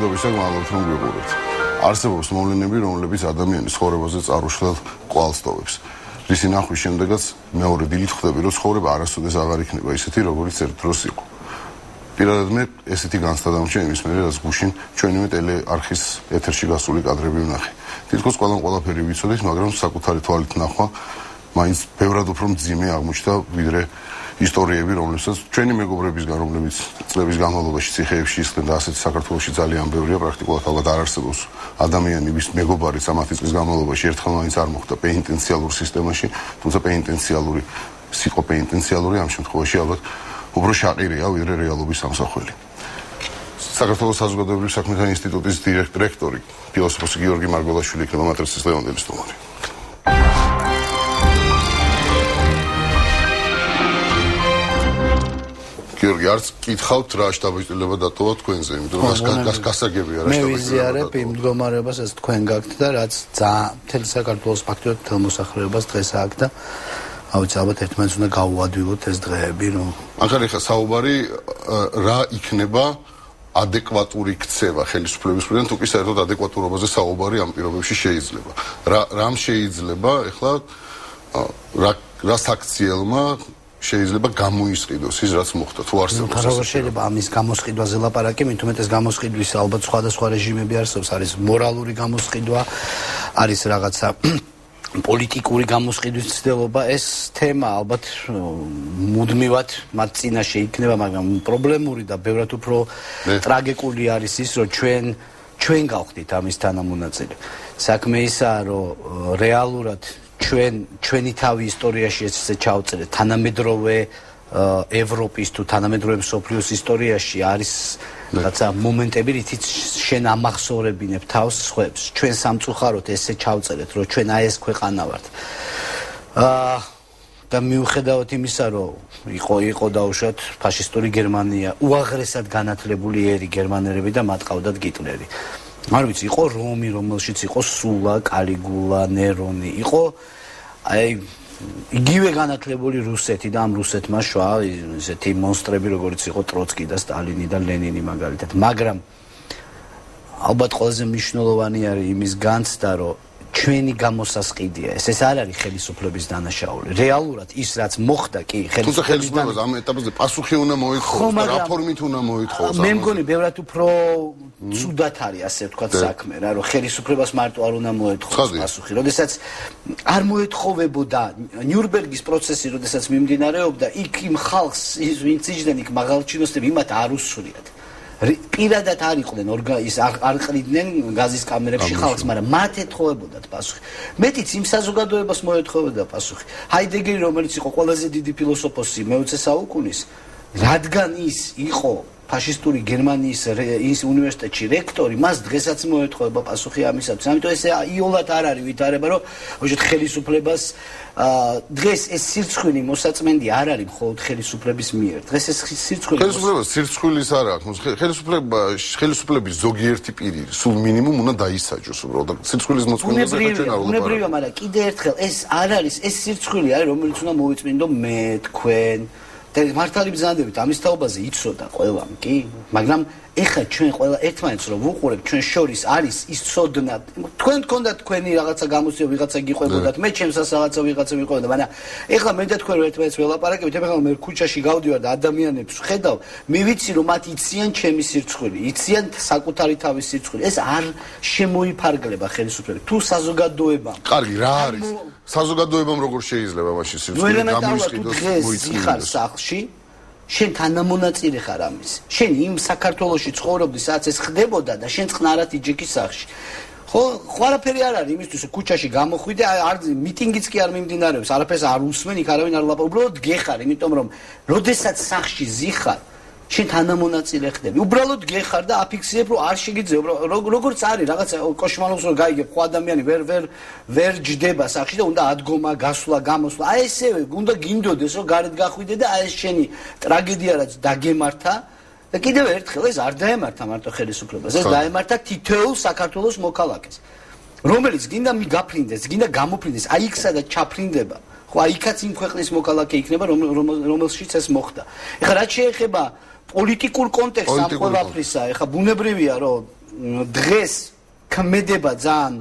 მადლობისა გმადლობთ რომ გვიყურებთ. არსებობს მოვლენები, რომლებიც ადამიანის ცხოვრებაზე წარუშლად კვალს ტოვებს. რის ნახვის შემდეგაც მეორე დილით ხვდები, რომ ცხოვრება არასოდეს აღარ იქნება ისეთი, როგორიც ერთ დროს იყო. პირადად მე ესეთი განცდა დამრჩა იმის მერე, რაც გუშინ ჩვენივე ტელეარხის ეთერში გასული კადრები ვნახე. თითქოს ყველაფერი ვიცოდით, მაგრამ საკუთარი თვალით ნახვა მაინც ბევრად უფრო მძიმე აღმოჩნდა, ვიდრე ისტორიები, რომლებსაც ჩვენი მეგობრებისგან, რომლებიც წლების განმავლობაში ციხეებში ისხდნენ და ასეთი საქართველოში ძალიან ბევრია, პრაქტიკულად ალბათ არ არსებობს ადამიანი, ვის მეგობარიც ამათი წლის განმავლობაში ერთხელ მაინც არ მოხვდა პენიტენციალურ სისტემაში, თუმცა პენიტენციალური ამ შემთხვევაში ალბათ უფრო შაყირია, ვიდრე რეალობის სამსახველი. საქართველოს საზოგადოებრივი საქმეთა ინსტიტუტის დირექტორი, ფილოსოფოსი გიორგი მარგველაშვილი იქნება მატრიცის ლევანდელი სტუმარი. გიორგი, არც კითხავთ რა შტაბ-ბიჭდილება დატოვა თქვენზე, იმიტომ რომ გასაგებია რა შტაბ-ბიჭდილება. მე ვიზიარებ იმ მდგომარეობას, ეს თქვენ გაქვთ და რაც ძალიან მთელ საქართველოს ფაქტობრივად მთელ მოსახლეობას დღეს აქვს და ალბათ ერთმანეთს უნდა გაუადვილოთ ეს დღეები, რომ ახლა საუბარი რა იქნება ადეკვატური ქცევა ხელისუფლების მხრიდან, თუ კი საერთოდ ადეკვატურობაზე საუბარი ამ პირობებში შეიძლება. რამ შეიძლება ახლა რა საქციელმა შეიძლება გამოისყიდოს ის რაც მოხდა თუ არსებობს როგორ შეიძლება ამის გამოსყიდვაზე ლაპარაკი, მით უმეტეს გამოსყიდვის ალბათ სხვადასხვა რეჟიმები არსებობს, არის მორალური გამოსყიდვა, არის რაღაცა პოლიტიკური გამოსყიდვის ცდილობა, ეს თემა ალბათ მუდმივად მათ წინაშე იქნება, მაგრამ პრობლემური და ბევრად უფრო ტრაგიკული არის ის, რომ ჩვენ გავხდით ამის თანამონაწილე. საქმე ისაა, რომ რეალურად ჩვენი თავი ისტორიაში ესე ჩავწერეთ თანამედროვე ევროპის თუ თანამედროვე მსოფლიოს ისტორიაში არის რაცა მომენტები, რითიც შენ ამახსოვრებინებ თავს სხვებს. ჩვენ სამწუხაროდ ესე ჩავწერეთ, რომ ჩვენ აი ეს ქვეყანა ვართ. და მიუხედავად იმისა, რომ იყო დაუშვათ ფაშისტური გერმანია, უაღრესად განათლებული ერი გერმანელები და მათ ყავდათ გიტლერი. არ ვიცი, იყო რომი, რომელშიც იყო სულა, კალიგულა, ნერონი, იყო აი იგივე განათლებული რუსეთი და ამ რუსეთმა შვა ესეთი მონსტრები, როგორც იყო ტროცკი და სტალინი და ლენინი მაგალითად. მაგრამ ალბათ ყველაზე მნიშვნელოვანი არის იმის განცდა, რომ ჩვენი გამოსასყიდია ეს არ არის ხელისუფლების დანაშაული. რეალურად ის რაც მოხდა კი ხელისუფლებას ამ ეტაპზე პასუხი უნდა მოითხოვოს და რეფორმით უნდა მოითხოვოს. მე მგონი ბევრად უფრო ცუდად არის ასე ვთქვათ საქმე რა, რომ ხელისუფლებას მარტო არ უნდა მოეთხოვოს პასუხი. როდესაც არ მოეთხოვებოდა ნიურნბერგის პროცესი, როდესაც მიმდინარეობდა, იქ იმ ხალხს ვინც იჯდნენ იქ მაღალჩინოსნები იმათ არ უსურიათ. პირადად არ იყვნენ არ ყრიდნენ გაზის კამერებში ხალხს, მაგრამ მათ ეთხოვებოდათ პასუხი. მეტიც იმ საზოგადოებას მოეთხოვებოდა პასუხი. ჰაიდეგერი, რომელიც იყო ყველაზე დიდი ფილოსოფოსი მე-20 საუკუნის, რადგან ის იყო ფაშისტური გერმანიის უნივერსიტეტში რექტორი, მას დღესაც მოეთხოვება პასუხი ამისათვის. ამიტომ ესე იოლად არ არის ვითარება, რომ ხელისუფლებას დღეს ეს სირცხვილი მოსაწმენდი არ არის მხოლოდ ხელისუფლების მიერ. დღეს ეს სირცხვილი ხელისუფლებას სირცხვილის არ აქვს. ხელისუფლების ზოგიერთი პირი სულ მინიმუმ უნდა დაისაჯოს უბრალოდ. სირცხვილის მოწმენდაზე ჩვენ არ ვლაპარაკობთ. უნებრია, მაგრამ კიდე ერთხელ ეს არ არის, ეს სირცხვილი არის, რომელიც უნდა მოვიწმინდო მე, თქვენ მართალი ბრძანდებით ამის თაობაზე იცოდა ყველამ, კი? მაგრამ ეხლა ჩვენ ყველა ერთმანეთს რომ ვუყურებთ, ჩვენ შორის არის ის ცოდნა. თქვენ გქონდათ თქვენი რაღაცა გამოსწია, ვიღაცა გიყვებოდათ, მე ჩემსას რაღაცა ვიღაცა მიყვებოდა, მაგრამ ეხლა მე და თქვენ რომ ერთმანეთს ველაპარაკებით, ეხლა მე ქუჩაში გავდივარ და ადამიანებს ვხედავ, მე ვიცი რომ მათ იციან ჩემი სირცხვილი, იციან საკუთარი თავის სირცხვილი. ეს არ შემოიფარგლება ხელისუფლება. თუ საზოგადოებამ. კარგი, რა არის? საზოგადოებამ როგორ შეიძლება მაშინ სირცხვილი გამოისყიდოს, მოიწმინდოს სახლში? შენ თანამონაწილე ხარ ამის. შენ იმ საქართველოში ცხოვრობდი, სადაც ეს ხდებოდა და შენ წყნარად იჯექი სახლში. ხო, ყველაფერი არ არის იმისთვის, რომ ქუჩაში გამოხვიდე, არ მიტინგიც კი არ მიმდინარეობს, არაფერს არ უსმენ, იქ არავინ არ ლაპარაკობს, უბრალოდ გეხარ, იმიტომ რომ როდესაც სახლში ზიხარ, შენ თანამონაწილე ხდები. უბრალოდ გეხარ და აფიქსირებ, რომ არ შეგიძლია, როგორც არის, რაღაცა კოშმალობს რომ გაიგებ, ხო ადამიანი ვერ ჯდება სახში და უნდა ადგომა, გასვლა, გამოსვლა. აი ესევე უნდა გინდოდეს, რომ გარეთ გახვიდე და აი ეს შენი ტრაგედია რაც დაგემართა და კიდევ ერთხელ ეს არ დაემართა მარტო ხელისუფლებას, ეს დაემართა თითოეულ საქართველოს მოქალაქეს, რომელიც გინდა გაფრინდეს, გინდა გამოფრინდეს, აი იქ სადაც ჩაფრინდება. ხო, აი იქაც იმ ქვეყნის მოქალაქე იქნება, რომელშიც ეს მოხდა. ეხლა რაც შეეხება პოლიტიკურ კონტექსტს ამ ყველაფრისა, ეხლა ბუნებრივია, რომ დღეს ქმედება ძალიან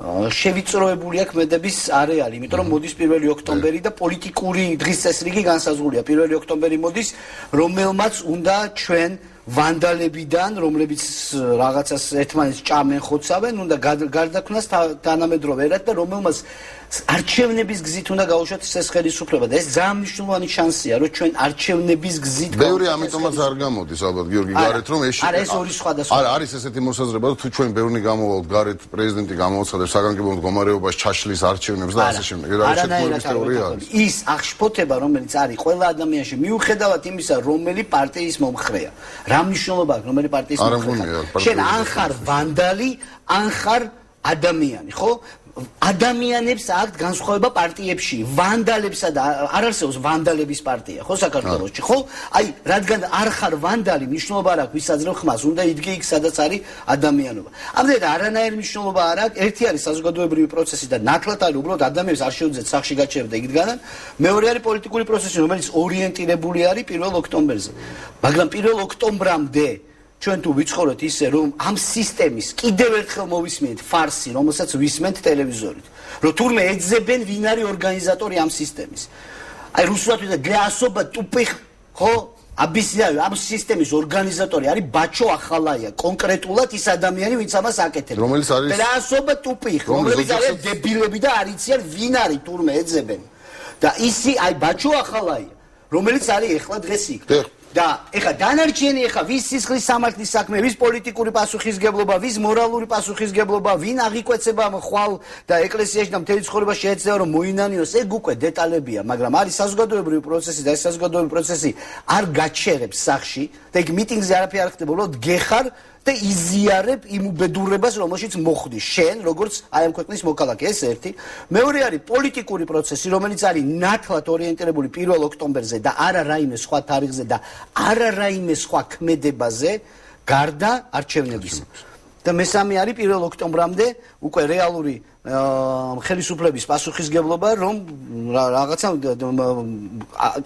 შევიწროებულია ქმედების არეალი, იმიტომ რომ მოდის 1 ოქტომბერი და პოლიტიკური დღის წესრიგი განსაზღვრულია. 1 ოქტომბერი მოდის, რომელმაც უნდა ჩვენ ვანდალებიდან, რომლებიც რაღაცას ერთმანეთს ჭამენ, ხოცავენ, უნდა გარდაქმნას თანამედროვე ერად და რომელმაც არჩევნების გზით უნდა გაუშვათ ეს ხელისუფლება და ეს ძალიან მნიშვნელოვანი შანსია, რომ ჩვენ არჩევნების გზით ბევრი ამიტომაც არ გამოდის ალბათ გიორგი გარეთ რომ ეს არა ეს ორი სხვადასხვა არა არის ესეთი მოსაზრება რომ თუ ჩვენ ბევრი გამოვალთ გარეთ პრეზიდენტი გამოაცხადებს საგანგებო მდგომარეობას ჩაშლის არჩევნებს და ასე შემდეგ რა შეთქმულების თეორია არის ის აღშფოთება რომელიც არის ყველა ადამიანში მიუხედავად იმისა რომელი პარტიის მომხრეა რა მნიშვნელობა აქვს რომელი პარტიის მომხრეა შენ ან ხარ ვანდალი ან ხარ ადამიანი ხო ადამიანებს აქვს განსხვავება პარტიებში ვანდალებსა და არ არსებობს ვანდალების პარტია ხო საქართველოში ხო აი რადგან არ ხარ ვანდალი მნიშვნელობა არ აქვს ვისაძრებ ხმას უნდა იდგე იქ სადაც არის ადამიანობა ამდენად არანაირი მნიშვნელობა არ აქვს ერთი არის საზოგადოებრივი პროცესი და ნათლად არის უბრალოდ ადამიანებს არ შეუძლიათ სახში გაჩერება იქიდან მეორე არის პოლიტიკური პროცესი რომელიც ორიენტირებული არის 1 ოქტომბერზე მაგრამ 1 ოქტომბრამდე ჩვენ თუ ვიცხოვროთ ისე რომ ამ სისტემის კიდევ ერთხელ მოვისმენთ ფარსი რომელსაც ვისმენთ ტელევიზორით რომ თურმე ეძებენ ვინ არის ორგანიზატორი ამ სისტემის აი რუსულად ვიდა для особо тупых ხო объясняю ამ სისტემის ორგანიზატორი არის ბაჩო ახალაია კონკრეტულად ის ადამიანი ვინც ამას აკეთებს რომელიც არის для особо тупых რომელიც არის დებილები და არ იციან ვინ არის თურმე ეძებენ და ისი აი ბაჩო ახალაია რომელიც არის ეხლა დღეს იქ და ეხა დანარჩენი ეხა ვის სისხლის სამართლის საქმე, ვის პოლიტიკური პასუხისგებლობა, ვის მორალური პასუხისგებლობა, ვინ აღიკვეცება ხვალ და ეკლესიაში და მთელი ცხოვრება შეეცდება რომ მოინანიოს, ეგ უკვე დეტალებია, მაგრამ არის საზოგადოებრივი პროცესი და ეს საზოგადოებრივი პროცესი არ გაჩერებს სახში და იქ მიტინგზე არაფერი არ ხდება, უბრალოდ გეხარ და იზიარებ იმ უბედურებას, რომელშიც მოხვდი შენ, როგორც აი ამ ქვეყნის მოქალაქე, ეს ერთი. მეორე არის პოლიტიკური პროცესი, რომელიც არის ნათლად ორიენტირებული 1 ოქტომბერზე და არა რაიმე სხვა თარიღზე და არა რაიმე სხვა ქმედებაზე, გარდა არჩევნებისა. და მესამე არის 1 ოქტომბრამდე უკვე რეალური ხელისუფლების პასუხისგებლობა რომ რაღაცა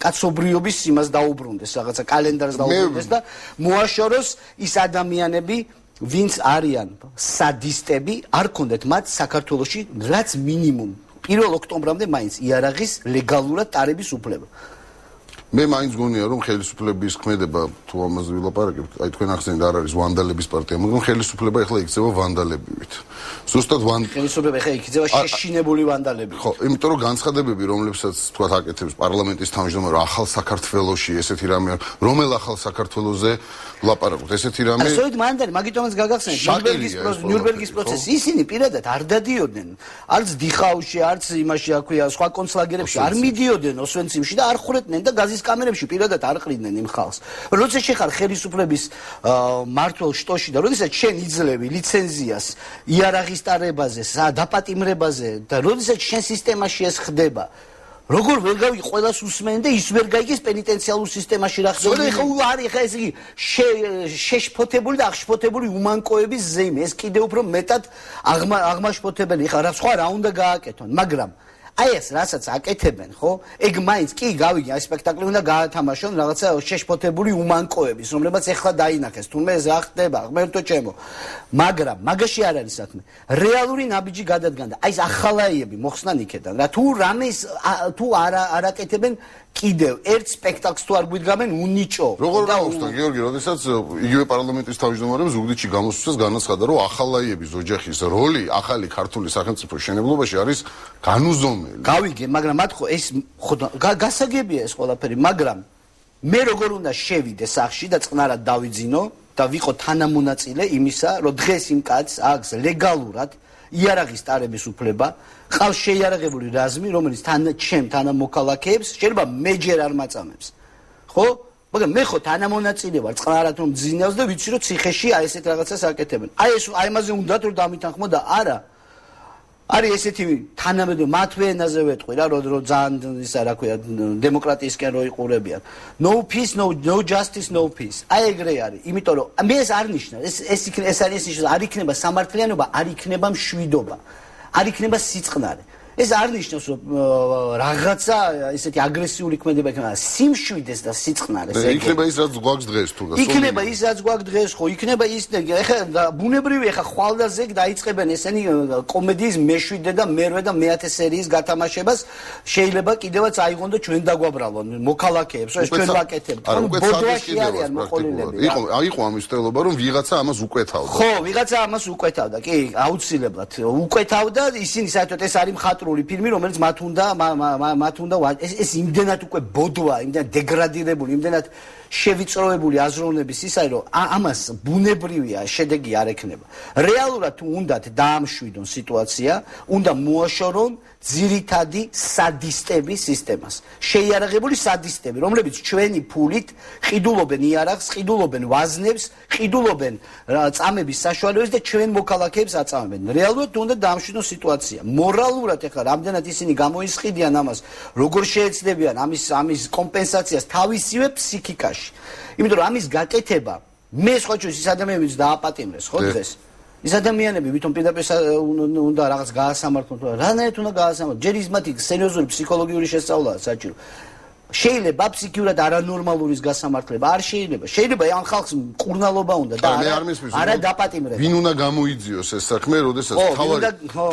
კაცობრიობის იმას დაუბრუნდეს რაღაცა კალენდარს დაუბრუნდეს და მოაშოროს ის ადამიანები ვინც არიან სადისტები არ კონდეთ მათ საქართველოში რაც მინიმუმ 1 ოქტომბრამდე მაინც იარაღის ლეგალურად ტარების უფლება მე მაინც გონია რომ ხელისუფლების ქმედება თუ ამაზე ვილაპარაკებთ აი თქვენ ახსენეთ არ არის ვანდალების პარტია მაგრამ ხელისუფლება ეხლა იქცევა ვანდალებივით ზუსტად ხელისუფლება ეხლა იქცევა შეშინებული ვანდალები ხო იმიტომ რომ განცხადებები რომლებსაც თქვა აკეთებს პარლამენტის თავმჯდომარე ახალ საქართველოში ესეთი რამე რომელ ახალ საქართველოზე ვლაპარაკობთ ესეთი რამე ასოით მანდარი მაგიტომაც გაგახსენეთ ნიურნბერგის პროცესი ისინი პირადად არ დადიოდნენ არც დიხაუში არც იმაში აქვია სხვა კონცლაგერებში არ მიდიოდნენ ოსვენციმში და არ ხურედნენ და გაზის კამერებში პირადად არ ყრიდნენ იმ ხალხს. როცა შეხარ ხელისუფლების მართლ შტოში და როდესაც შენ იძლევი ლიცენზიას იარაღის ტარებაზე, დაპატიმრებაზე და როდესაც შენ სისტემაში ეს ხდება, როგორ ვერ გავი ყველას უსმენ და ის ვერ გაიგეს პენიტენციალურ სისტემაში რა ხდება. ეხლა არის ხა ეს იგი შეშფოთებული და აღშფოთებული უმანკოების ზეიმე. ეს კიდევ უფრო მეტად აღმაშფოთებელი. ეხლა რა სხვა რა უნდა გააკეთონ, მაგრამ აი ეს რასაც აკეთებენ, ხო? ეგ მაინც კი გავიგე, აი სპექტაკლი უნდა გაათამაშონ რაღაცა შეშფოთებული უმანკოების, რომლებაც ეხლა დაინახეს. თუნდაც ეს რა ხდება, ღმერთო ჩემო. მაგრამ მაგაში არ არის საქმე. რეალური ნაბიჯი გადადგანდა. აი ეს ახალაიები მოხსნან იქედან. რა თუ რამეს თუ არ აკეთებენ კიდევ ერთ სპექტაკლს თუ არ გვიდგამენ უნიჭო. როგორ გავუსთან გიორგი, როდესაც იგივე პარლამენტის თავმჯდომარემ ზუგდიდში გამოსვლას განაცხადა, რომ ახალაიების ოჯახის როლი ახალი ქართული სახელმწიფოს შენებლობაში არის განუზომელი. გავიგე, მაგრამ მათ ხო ეს გასაგებია ეს ყველაფერი, მაგრამ მე როგორ უნდა შევიდე სახში და წყნარად დავიძინო და ვიყო თანამონაწილე იმისა, რომ დღეს იმ კაცს აქვს ლეგალურად იარაღის ტარების უფლება, ყავს შეიარაღებული რაზმი, რომელიც ჩემ თანამოქალაქეებს შეიძლება მეჯერ არ მაწამებს. ხო? მაგრამ მე ხო თანამონაწილე ვარ, წყნარად რომ ძინავს და ვიცი რომ ციხეში აი ესეთ რაღაცას აკეთებენ. აი ეს აი ამაზე უნდათ რომ დამითანხმო და არა არის ესეთი თანამედროვე მათვე ენაზე ვეტყვი რა რომ ძალიან ისა რა ქვია დემოკრატიისკენ რო იყურებიან no peace no justice no peace აი ეგრე არის იმიტომ რომ მე ეს არ ნიშნავს ეს არის ის არ იქნება სამართლიანობა არ იქნება მშვიდობა არ იქნება სიწყნარე ეს არ ნიშნავს რომ რაღაცა ესეთი აგრესიული ქმედება იქნება სიმშვიდეს და სიწყნარეს იქნება ის რაც გვაქვს დღეს თუ იქნება ის რაც გვაქვს დღეს ხო იქნება ის ეხლა ბუნებრივია ეხლა ხვალდაზე დაიწყებენ ესენი კომედიის მე-7 და მე-8 და მე-10 სერიის გათამაშებას შეიძლება კიდევაც აიღონ და ჩვენ დაგვაბრალონ მოქალაქეებს ეს ჩვენ ვაკეთებთ ხო ბოდვაში არიან მოყოლილები იყო ამის ცდელობა რომ ვიღაცა ამას უკვეთავდა ხო ვიღაცა ამას უკვეთავდა კი აუცილებლად უკვეთავდა ისინი საერთოდ ეს არის მხატვრული ფილმი რომელიც მათ უნდა ეს იმდენად უკვე ბოდვა იმდენად დეგრადირებული იმდენად შევიწროებული აზროვნების ის არის რომ ამას ბუნებრივია შედეგი არ ექნება რეალურად თუ უნდათ დაამშვიდონ სიტუაცია უნდა მოაშორონ ძირითადი სადისტების სისტემას შეიარაღებული სადისტები რომლებიც ჩვენი ფულით ყიდულობენ იარაღს ყიდულობენ ვაზნებს ყიდულობენ წამების საშუალებას და ჩვენ მოქალაქეებს აწამებენ რეალურად თუ უნდა დაამშვიდონ სიტუაცია მორალურად ეხლა რამდენად ისინი გამოისყიდიან ამას როგორ შეეცდებიან ამის კომპენსაციას თავისივე ფსიქიკაში იმიტომ რომ ამის გაკეთება მე სხვა ჩვენს ის ადამიანებს დააპატიმრეს ხო დღეს ის ადამიანები ვითომ პირდაპირ უნდა რაღაც გაასამართლონ რანაირად უნდა გაასამართლონ ჯერ ის მათი სერიოზული ფსიქოლოგიური შესწავლაა საჭირო შეიძლება ფსიქიურად არანორმალურის გასამართლება არ შეიძლება ამ ხალხს მკურნალობა უნდა და არა დაპატიმრება ვინ უნდა გამოიძიოს ეს საქმე როდესაც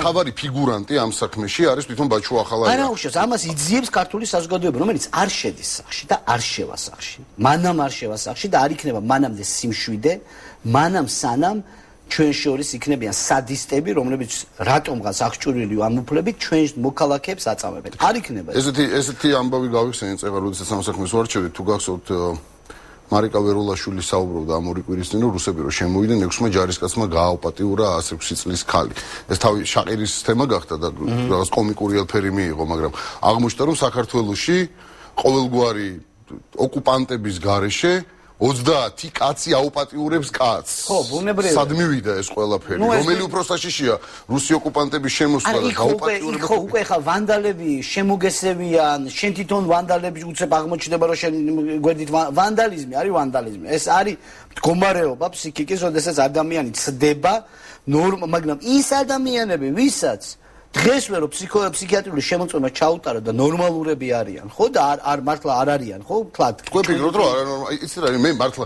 თავარი ფიგურანტი ამ საქმეში არის თვითონ ბაჩუ ახალაია არა უშავს ამას იძიებს ქართული საზოგადოება რომელიც არ შედის სახში და არ შევა სახში მანამ არ შევა სახში და არ იქნება მანამდე სიმშვიდე მანამ სანამ ჩვენ შორის იქნებიან სადისტები რომლებიც რატომღაც აღჭურვილი ამ უფლებით ჩვენ მოქალაქეებს აწამებენ არ იქნება ესეთი ამბავი გავიხსენეთ ეხლა როდესაც ამ საქმეს ვარჩევით თუ გახსოვთ მარიკა ვერულაშვილი საუბრობდა ამ ორი კვირის წინ რომ რუსები რო შემოვიდნენ 6-მა ჯარისკაცმა გააუპატიურა 106 წლის ქალი ეს თავი შაყირის თემა გახდა და რაღაც კომიკური ელფერი მიიღო მაგრამ აღმოჩნდა რომ საქართველოში ყოველგვარი ოკუპანტების გარეშე 30 კაცი აუპატიურებს კაცს. ხო, ბუნებრივია. სად მივიდა ეს ყველაფერი? რომელი უფრო საშიშია რუსი ოკუპანტების შემოსვლა და გაუპატიურება? ხო, უკვე ხა ვანდალები შემოგესევიან, შენ თვითონ ვანდალები უცებ აღმოჩნდება რომ შენ გვერდით ვანდალიზმი არის ვანდალიზმი. ეს არის მდგომარეობა ფსიქიკის, როდესაც ადამიანი ცდება მაგრამ ის ადამიანები, ვისაც დღესვე რომ ფსიქიატრიული შემოწმება ჩაუტარო და ნორმალურები არიან, ხო და არ მართლა არ არიან, ხო? თლად. თქვენ ფიქრობთ რომ არა იცი რა მე მართლა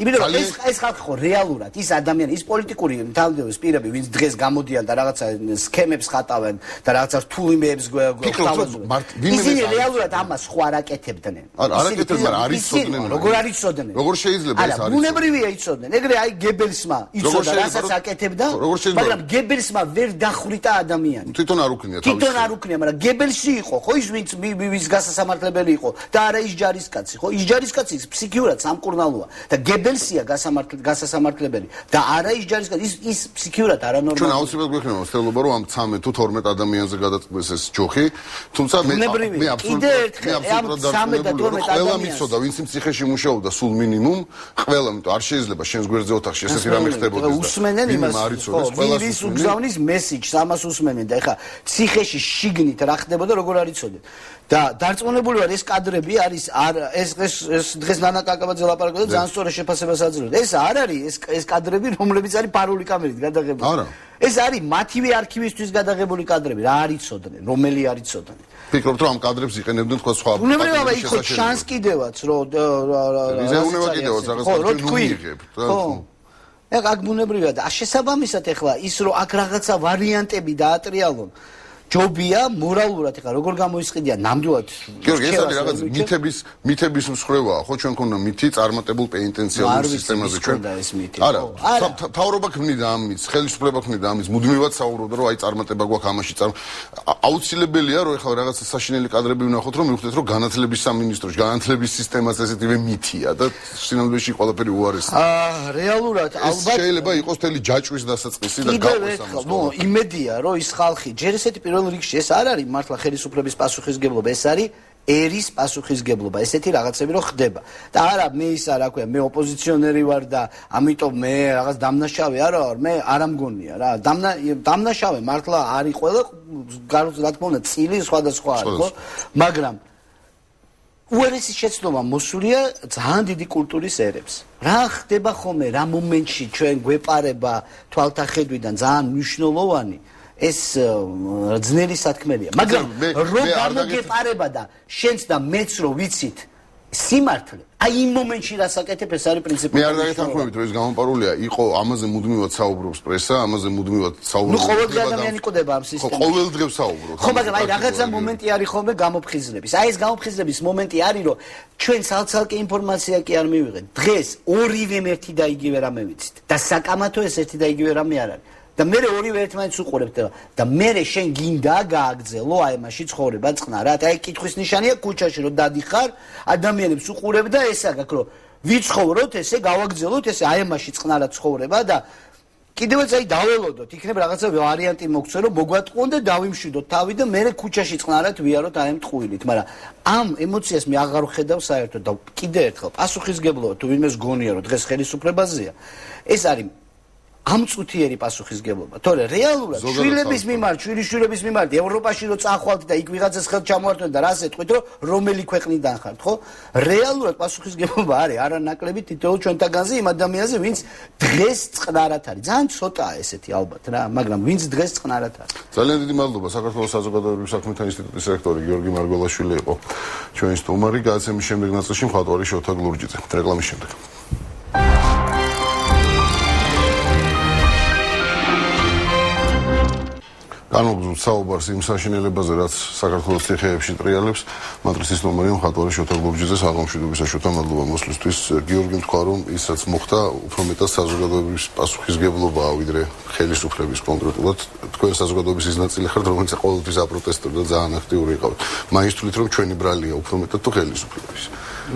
იმიტომ რომ ეს ხალხი ხო რეალურად ის ადამიანი, ის პოლიტიკური თავდადების პირები, ვინც დღეს გამოდიან და რაღაცა სქემებს ხატავენ და რაღაცა რთულიმეებს გვთავაზობენ. ისინი რეალურად ამას ხო არ აკეთებდნენ. არ აკეთებდნენ, მაგრამ არ იცოდნენ. როგორ არ იცოდნენ? როგორ შეიძლება ეს არის? ბუნებრივია იცოდნენ. ეგრე აი გებელსმა იცოდა რასაც აკეთებდა, მაგრამ გებელსმა ვერ დახვრიტა ადამიანი. თვითონ არ უკნია თავის. თვითონ არ უკნია, მაგრამ გებელსი იყო, ხო ის ვის გასასამართლებელი იყო და არა ის ჯარისკაცი, ხო? ის ჯარისკაცი ფსიქიურად სამკურნალოა და გებელსია გასასამართლებელი და არა ის ჯარისკაცი, ის ფსიქიურად არანორმალია. ჩვენ აუცილებლად გვექნება მცდელობა რომ ამ 13 თუ 12 ადამიანზე გადაწყვეს ეს ჯოხი, თუმცა მე აბსოლუტურად ყველა მიცოდა, ვინც ციხეში მუშაობდა სულ მინიმუმ, ყველა, იმიტომ არ შეიძლება შენს გვერდზე ოთახში ესეთი რამე ხდებოდეს და უსმენენ იმას, ვირის უგზავნის მესიჯს ამას უსმენენ და ეხა ციხეში შიგნით რა ხდებოდა როგორ არ იცოდნენ და დარწმუნებული ვარ ეს კადრები არის ეს დღეს ნანა კაკაბაძე ლაპარაკობდა ძალიან სწორად შეფასებას აძლევდა ეს არ არის ეს კადრები რომლებიც არის პარული კამერით გადაღებული არა ეს არის მათივე არქივისტვის გადაღებული კადრები რა არ იცოდნენ რომელი არ იცოდნენ ფიქრობთ რომ ამ კადრებს იყენებდნენ თქვა სხვა ბუნებრივია იქ ხო შანს კიდევაც რომ იზეუნება კიდევაც რაღაც ნუ ხო აქ ბუნებრივია და შესაბამისად ეხლა ის რომ აქ რაღაცა ვარიანტები დაატრიალონ ჯობია მორალურად ეხლა როგორ გამოისყიდიან ნამდვილად გიორგი ეს არის რაღაც მითების მსხრევაა ხო ჩვენ ქონდა მითი წარმატებულ პენიტენციალურ სისტემაზე ჩვენ არა თავრობა ქმნიდა ამ მითს ხელისუფლება ქმნიდა ამ მითს მუდმივად საუბრობდა რომ აი წარმატება გვაქვს ამაში აუცილებელია რომ ეხლა რაღაცა საშინელი კადრები ვნახოთ რომ მივხვდეთ რომ განათლების სამინისტროში განათლების სისტემას ესეთივე მითია და სინამდვილეში ყველაფერი უარესია რეალურად ალბათ შეიძლება იყოს თელი ჯაჭვის დასაწყისი და გაყვეს ამას იმედია რომ ის ხალხი ჯერ ესეთი რიგში ეს არ არის მართლა ხელისუფლების პასუხისგებლობა ეს არის ერის პასუხისგებლობა ესეთი რაღაცები რომ ხდება და არა მე ის არა ქვია მე ოპოზიციონერი ვარ და ამიტომ მე რაღაც დამნაშავე არა ვარ მე არ ამგონია რა დამნაშავე მართლა არის ყველა რა თქმა უნდა წილი სხვადასხვა არის ხო მაგრამ უარესი შეცდომა მოსულია ძალიან დიდი კულტურის ერებს რა ხდება ხოლმე რა მომენტში ჩვენ გვეპარება თვალთახედვიდან ძალიან მნიშვნელოვანი ეს ძნელი სათქმელია მაგრამ რო გამოგეპარება და შენც და მეც რო ვიცით სიმართლე აი იმ მომენტში რასაკეთებ ეს არის პრინციპი მე არ დაგეთანხმებით რომ ეს გამოპარულია იყო ამაზე მუდმივად საუბრობს პრესა ამაზე მუდმივად საუბრობს ნუ ყოველდღე ადამიანი კვდება ამ სისტემაში ხო ყოველდღე საუბრობთ ხო მაგრამ აი რაღაცა მომენტი არის ხოლმე გამოფხიზლების აი ეს გამოფხიზლების მომენტი არის რომ ჩვენ ცალ-ცალკე ინფორმაცია კი არ მივიღეთ დღეს ორივე ერთი და იგივე რამე ვიცით და საკამათო ეს ერთი და იგივე რამე არ არის და მე ორივე ერთმანეთს უყურებთ და მე შენ გინდა გააგზელო აი მასში ცხოვრება წყნარად აი კითხვის ნიშანია ქუჩაში რომ დადიხარ ადამიანებს უყურებ და ესა გაქვს რომ ვიცხოვროთ ესე გავაგზელოთ ესე აი მასში წყნარად ცხოვრება და კიდევაც აი დაველოდოთ იქნებ რაღაცა ვარიანტი მოგცე რომ მოგვატყუონ და დავიმშვიდოთ თავი და მე ქუჩაში წყნარად ვიაროთ აი ამ ტყუილით მაგრამ ამ ემოციას მე აღარ ვხედავ საერთოდ და კიდევ ერთხელ პასუხისგებლობა თუ ვინმეს გონია რომ დღეს ხელისუფლებაზეა ეს არის ამ წუთიერი პასუხისგებლობა. თორე რეალურად შვილების მიმართ, შვილიშვილების მიმართ ევროპაში რო წახვალთ და იქ ვიღაცას ხელთ ჩამოართვენ და რას ეთქვით, რომ რომელი ქვეყნიდან ხართ, ხო? რეალურად პასუხისგებლობა არის არანაკლები თითოეულ ჩვენთაგანზე იმ ადამიანზე, ვინც დღეს წყნარად არის. ძალიან ცოტაა ესეთი ალბათ რა, მაგრამ ვინც დღეს წყნარად არის. ძალიან დიდი მადლობა საქართველოს საზოგადოებრივ საქმეთა ინსტიტუტის რექტორი გიორგი მარგველაშვილი იყო ჩვენი სტუმარი. გადაცემის შემდეგ ნაწილში მხატვარი შოთა გლურჯიძე. რეკლამის შემდეგ. განვაგრძობთ საუბარს იმ საშინელებაზე, რაც საქართველოს ციხეებში ტრიალებს. მატრიცის ნომერი მხატვარი შოთა გლურჯიძეს აღმშვიდობისა შოთა მადლობა მოსვლისთვის. გიორგი თქვა, რომ ის რაც მოხდა, უფრო მეტად საზოგადოების პასუხისგებლობაა, ვიდრე ხელისუფლების კონკრეტულად. თქვენ საზოგადოების ის ნაწილი ხართ, რომელიც ყოველთვის აპროტესტებდა და ძალიან აქტიური იყავით. მაინც თვლით, რომ ჩვენი ბრალია უფრო მეტად თუ ხელისუფლების.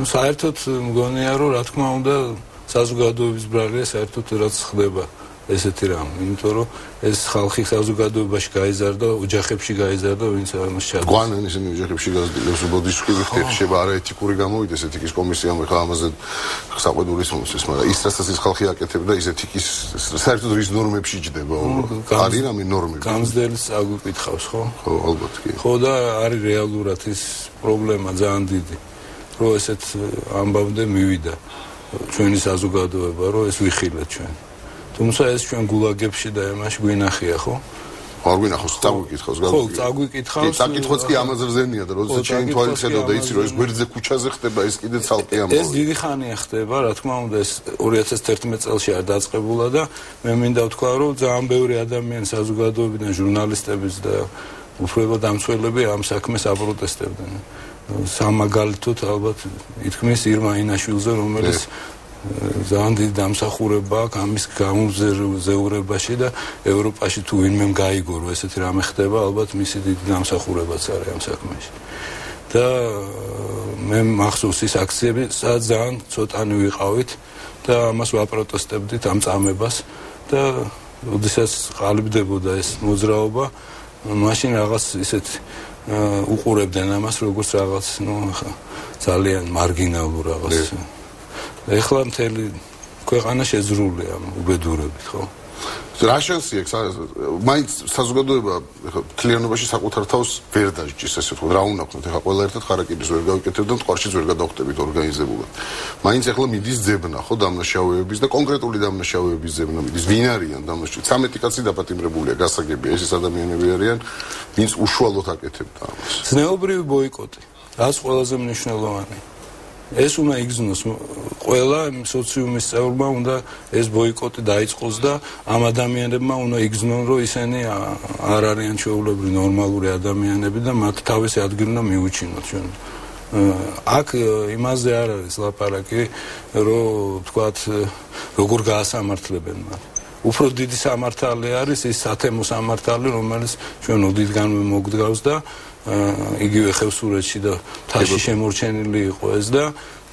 საერთოდ მგონია, რომ რა თქმა უნდა, საზოგადოების ბრალია საერთოდ რაც ხდება. ესეთი რამ, იმიტომ რომ ეს ხალხი საზოგადოებაში გაიზარდა, ოჯახებში გაიზარდა, ვინც ამას ჩადის. გვანან ისინი ოჯახებში გაზრდილებს, უბოდის ხივიხტი, შეიძლება არაეთიკური გამოვიდეს ეთიკის კომისიამ ახლა ამაზე საყვედურის მოსეს, მაგრამ ის რასაც ის ხალხი აკეთებდა, ის ეთიკის საერთოდ რის ნორმებში ჯდება, არის რამე ნორმები. გამზრდელს აგვიკითხავს, ხო? ხო, ალბათ კი. ხო და არის რეალურად ის პრობლემა ძალიან დიდი, რომ ესეთ ამბავდე მივიდა ჩვენი საზოგადოება, რომ ეს ვიხილეთ ჩვენ. თუმცა ეს ჩვენ გულაგებში და იმაში გვინახია, ხო? არ გვინახავს, წაგვიკითხავს, ხო, წაგვიკითხავს. წაკითხოც კი ამაზე ზენია და როდესაც შენი თვალით ხედავ და იცი რომ ეს გვერდზე ქუჩაზე ხდება, ეს კიდე ცალკე ამბავია. ეს დიდი ხანია ხდება, რა თქმა უნდა, ეს 2011 წელს არ დაწყებულა და მე მინდა ვთქვა, რომ ძალიან ბევრი ადამიანი საზოგადოებიდან, ჟურნალისტების და უფლებო დამცველები ამ საქმეს აპროტესტებდნენ. სამაგალითოდ ალბათ ითქმის ირმა ინაშვილზე, რომელიც ძალიან დიდი დამსახურება აქვს ამის გამოზეურებაში და ევროპაში თუ ვინმე გაიგო რომ ესეთი რამე ხდება, ალბათ მისი დიდი დამსახურებაც არის ამ საქმეში. და მე მახსოვს ის აქციები, სადაც ძალიან ცოტანი ვიყავით და ამას ვაპროტესტებდით ამ წამებას და როდესაც ყალიბდებოდა ეს მოძრაობა, მაშინ რაღაც ისეთ უყურებდნენ ამას როგორც რაღაც, ძალიან მარგინალურ რაღაც. ეხლა მთელი ქვეყანა შეძრულია ამ უბედურებით, ხო? რა შანსი აქვს? მაინც საზოგადოება მთლიანობაში საკუთარ თავს ვერ დაჯდის, ესე ვთქვათ, რა უნდა ვქნათ, ეხლა ყველა ერთად ხარაკიბის ვერ გავიკეთებთ და მტკვარშიც ვერ გადავხტებით ორგანიზებულად. მაინც ეხლა მიდის ძებნა, ხო, დამნაშავეების და კონკრეტული დამნაშავეების ძებნა მიდის. ვინ არიან დამნაშავე? 13 კაცი დაპატიმრებულია, გასაგებია, ეს ადამიანები არიან, ვინც უშუალოდ აკეთებდა ამას. ზნეობრივი ბოიკოტი, რაც ყველაზე მნიშვნელოვანია. ეს უნდა იგზნოს ყველა სოციუმის წევრმა უნდა ეს ბოიკოტი დაიწყოს და ამ ადამიანებმა უნდა იგზნონ რომ ისინი არ არიან ჩვეულებრივი ნორმალური ადამიანები და მათ თავისი ადგილი უნდა მიუჩინოთ ჩვენ. აქ იმაზე არ არის ლაპარაკი რომ თქვათ როგორ გაასამართლებენ მათ. უფრო დიდი სამართალი არის ის სათემო სამართალი რომელიც ჩვენ ოდითგანვე მოგდგავს და იგივე ხევსურეთში და მთაში შემორჩენილი იყო ეს და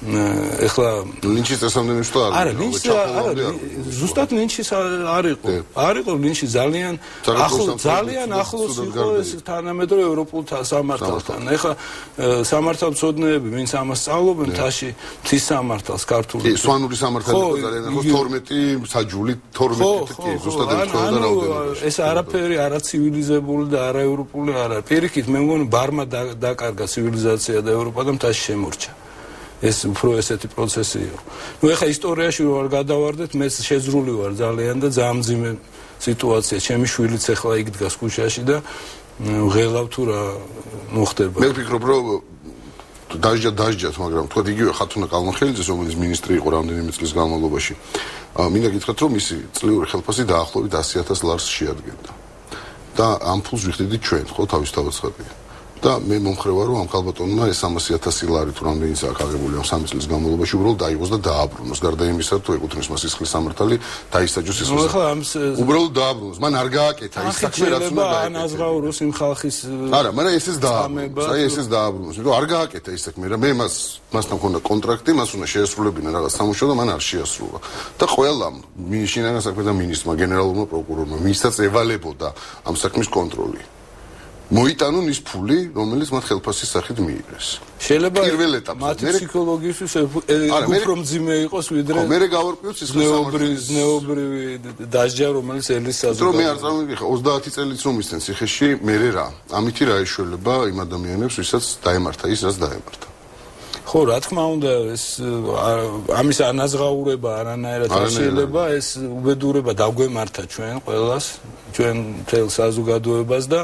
ეხლა ლინჩის წესამდე მიშლა არის. არა, ლინჩი არა, ზუსტად ლინჩის არ იყო. არ იყო ლინჩი ძალიან ახლოს იყო ეს თანამედროვე ევროპულ სამართალთან. ეხლა სამართალმცოდნეები, ვინც ამას სწავლობენ, მთაში მთის სამართალს ქართული. კი, სვანური სამართალი იყო ძალიან ახლოს 12 საჯული 12 კი, ზუსტად ერთხელ და რაოდენობაში. ეს არაფერი არაცივილიზებული და არაევროპული არ არის. პირიქით, მე მგონი ბარმა დაკარგა ცივილიზაცია და ევროპა და მთაში შემორჩა. ეს უფრო ესეთი პროცესი იყო. ნუ ეხლა ისტორიაში ვარ გადავარდეთ, მე შეძრული ვარ ძალიან და ძალიან მძიმე სიტუაცია. ჩემი შვილიც ახლა იქ დგას ქუჩაში და ვღელავ თუ რა მოხდება. მე ვფიქრობ, რომ დაჟჯათ, მაგრამ თქვა იგივე ხათუნა კალმახელიძეს, რომელიც მინისტრი იყო რამდენიმე წლის განმავლობაში. მინდა გითხრათ, რომ მისი წლიური ხელფასი დაახლოებით 100,000 ლარს შეადგენდა. და ამ ფულს ვიხდიდით ჩვენ, ხო, თავისთავად ხარია. და მე მომხრევა რომ ამ ქალბატონმა ეს 300,000 ლარი თუ რამდენიც აქვს აღებული ამ 3 წლის განმავლობაში უბრალოდ დაიღოს და დააბრუნოს. გარდა იმისა, თუ ეკუთვნის მას სისხლის სამართალი, დაისაჯოს სისხლის. უბრალოდ დააბრუნოს. მან არ გააკეთა ის საქმე, რაც უნდა გააკეთა. ან აზღაუროს იმ ხალხის არა, მაგრამ ესეც დააბრუნოს. აი ესეც დააბრუნოს. იმიტომ არ გააკეთა ის საქმე, რა მე მასთან მქონდა კონტრაქტი, მას უნდა შეესრულებინა რაღაც სამუშაო და მან არ შეასრულა. და ყველამ შინაგან საქმეთა მინისტრმა, გენერალურმა პროკურორმა, მისაც ევალებოდა ამ საქმის კონტროლი. მოიტანონ ის ფული, რომელიც მათ ხელფასის სახით მიიღეს. შეიძლება პირველ ეტაპზე მათი ფსიქოლოგიისთვის უფრო მძიმე იყოს ვიდრე მე გავარკვიოთ სისხლის სამართლის ზნეობრივი დასჯა, რომელიც ელის საზოგადოება. მე არ წარმოვიდგინე 30 წელიც რომ ისცენ ციხეში, მე რა. ამითი რა ეშველება იმ ადამიანებს, ვისაც დაემართა ის, რაც დაემართა. ხო, რა თქმა უნდა, ეს ამის ანაზღაურება არანაირად არ შეიძლება, ეს უბედურება დაგვემართა ჩვენ ყველას, ჩვენ მთელ საზოგადოებას და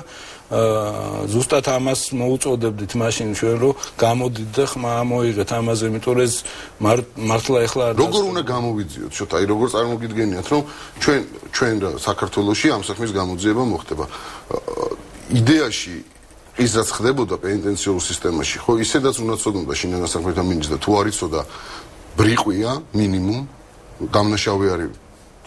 ზუსტად ამას მოუწოდებდით მაშინ ჩვენ რომ გამოდით და ხმა მოიღეთ ამაზე, იმიტომ რომ ეს მართლა ეხლა როგორ უნდა გამოვიძიოთ, შოთა, აი როგორ წარმოგიდგენიათ, რომ ჩვენ საქართველოში ამ საქმის გამოძიება მოხდება. იდეაში ის რაც ხდებოდა პენიტენციურ სისტემაში, ხო, ისედაც უნდა ცოდნოდა შინაგან საქმეთა მინისტრს და თუ არ იცოდა ბრიყვია მინიმუმ დამნაშავე არის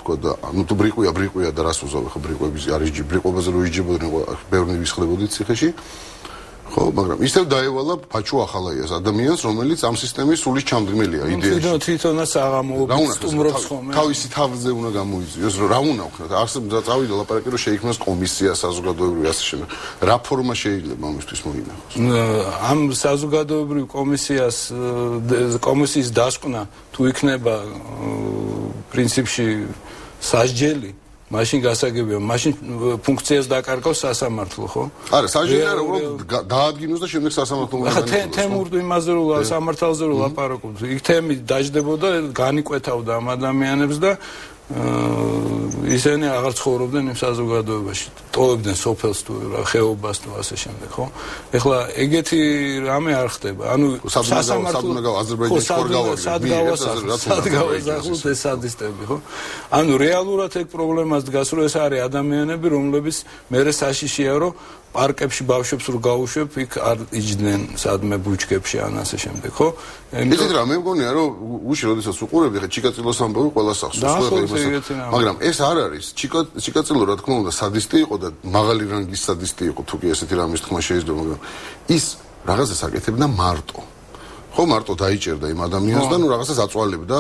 თქვა და ну თუ ბრიყვია და რას უზავე ხო ბრიყვების არის ბრიყვებაზე რო იჯებოდნენ ბევრი ვისხლებოდით ციხეში ხო მაგრამ ისევ დაევალა ბაჩუ ახალაიას ადამიანს რომელიც ამ სისტემის სულის ჩამდგმელია იდეაში თვითონაც აღამოუწმობს სტუმრობს ხოლმე თავისი თავზე უნდა გამოიწვიოს რა უნდა ვქნათ არსებობს წავიდა ლაპარაკი რომ შეიქმნას კომისია საზოგადოებრივი ასე შემდეგ რა ფორმა შეიძლება ამისთვის მოინახოს ამ საზოგადოებრივ კომისიის დასკვნა თუ იქნება პრინციპში სასჯელი მაშინ გასაგებია, მაშინ ფუნქციას დაკარგავს სასამართლო, ხო? არა, სასჯელი არა, უბრალოდ დაადგინოს და შემდეგ სასამართლომ გადაიქცევს. თემურ იმაზე რომ სამართალზე რომ ლაპარაკობთ, იქ თემი დაждდებოდა, განიკვეთავდა ამ ადამიანებს და ისინი აღარ ცხოვრობდნენ იმ საზოგადოებაში. ტოვებდნენ სოფელს თუ ხეობას თუ ასე შემდეგ, ხო? ეხლა ეგეთი რამე არ ხდება. ანუ სასამართლო აზერბაიჯანის სადგავაზახლოთ ეს სადისტები, ხო? ანუ რეალურად ეგ პრობლემას დგას, რომ ეს არის ადამიანები, რომლებიც მერე საშიშია, რომ პარკებში ბავშვებს რო გაუშვებ, იქ არ იჯდნენ სადმე ბუჩქებში ან ასე შემდეგ, ხო? იცით რა, მე მგონია, რომ უში როდესაც უყურებდი, ხა ჩიკაწილოს ამბავი ყველა სახსოვს, მაგრამ ეს არ არის. ჩიკაწილო რა თქმა უნდა სადისტი იყო და მაღალი რანგის სადისტი იყო, თუ კი ესეთი რამის თქმა შეიძლება, მაგრამ ის რაღაცას აკეთებდა მარტო. ხო მარტო დაიჭერდა იმ ადამიანს და ნუ რაღაცას აწვალებდა,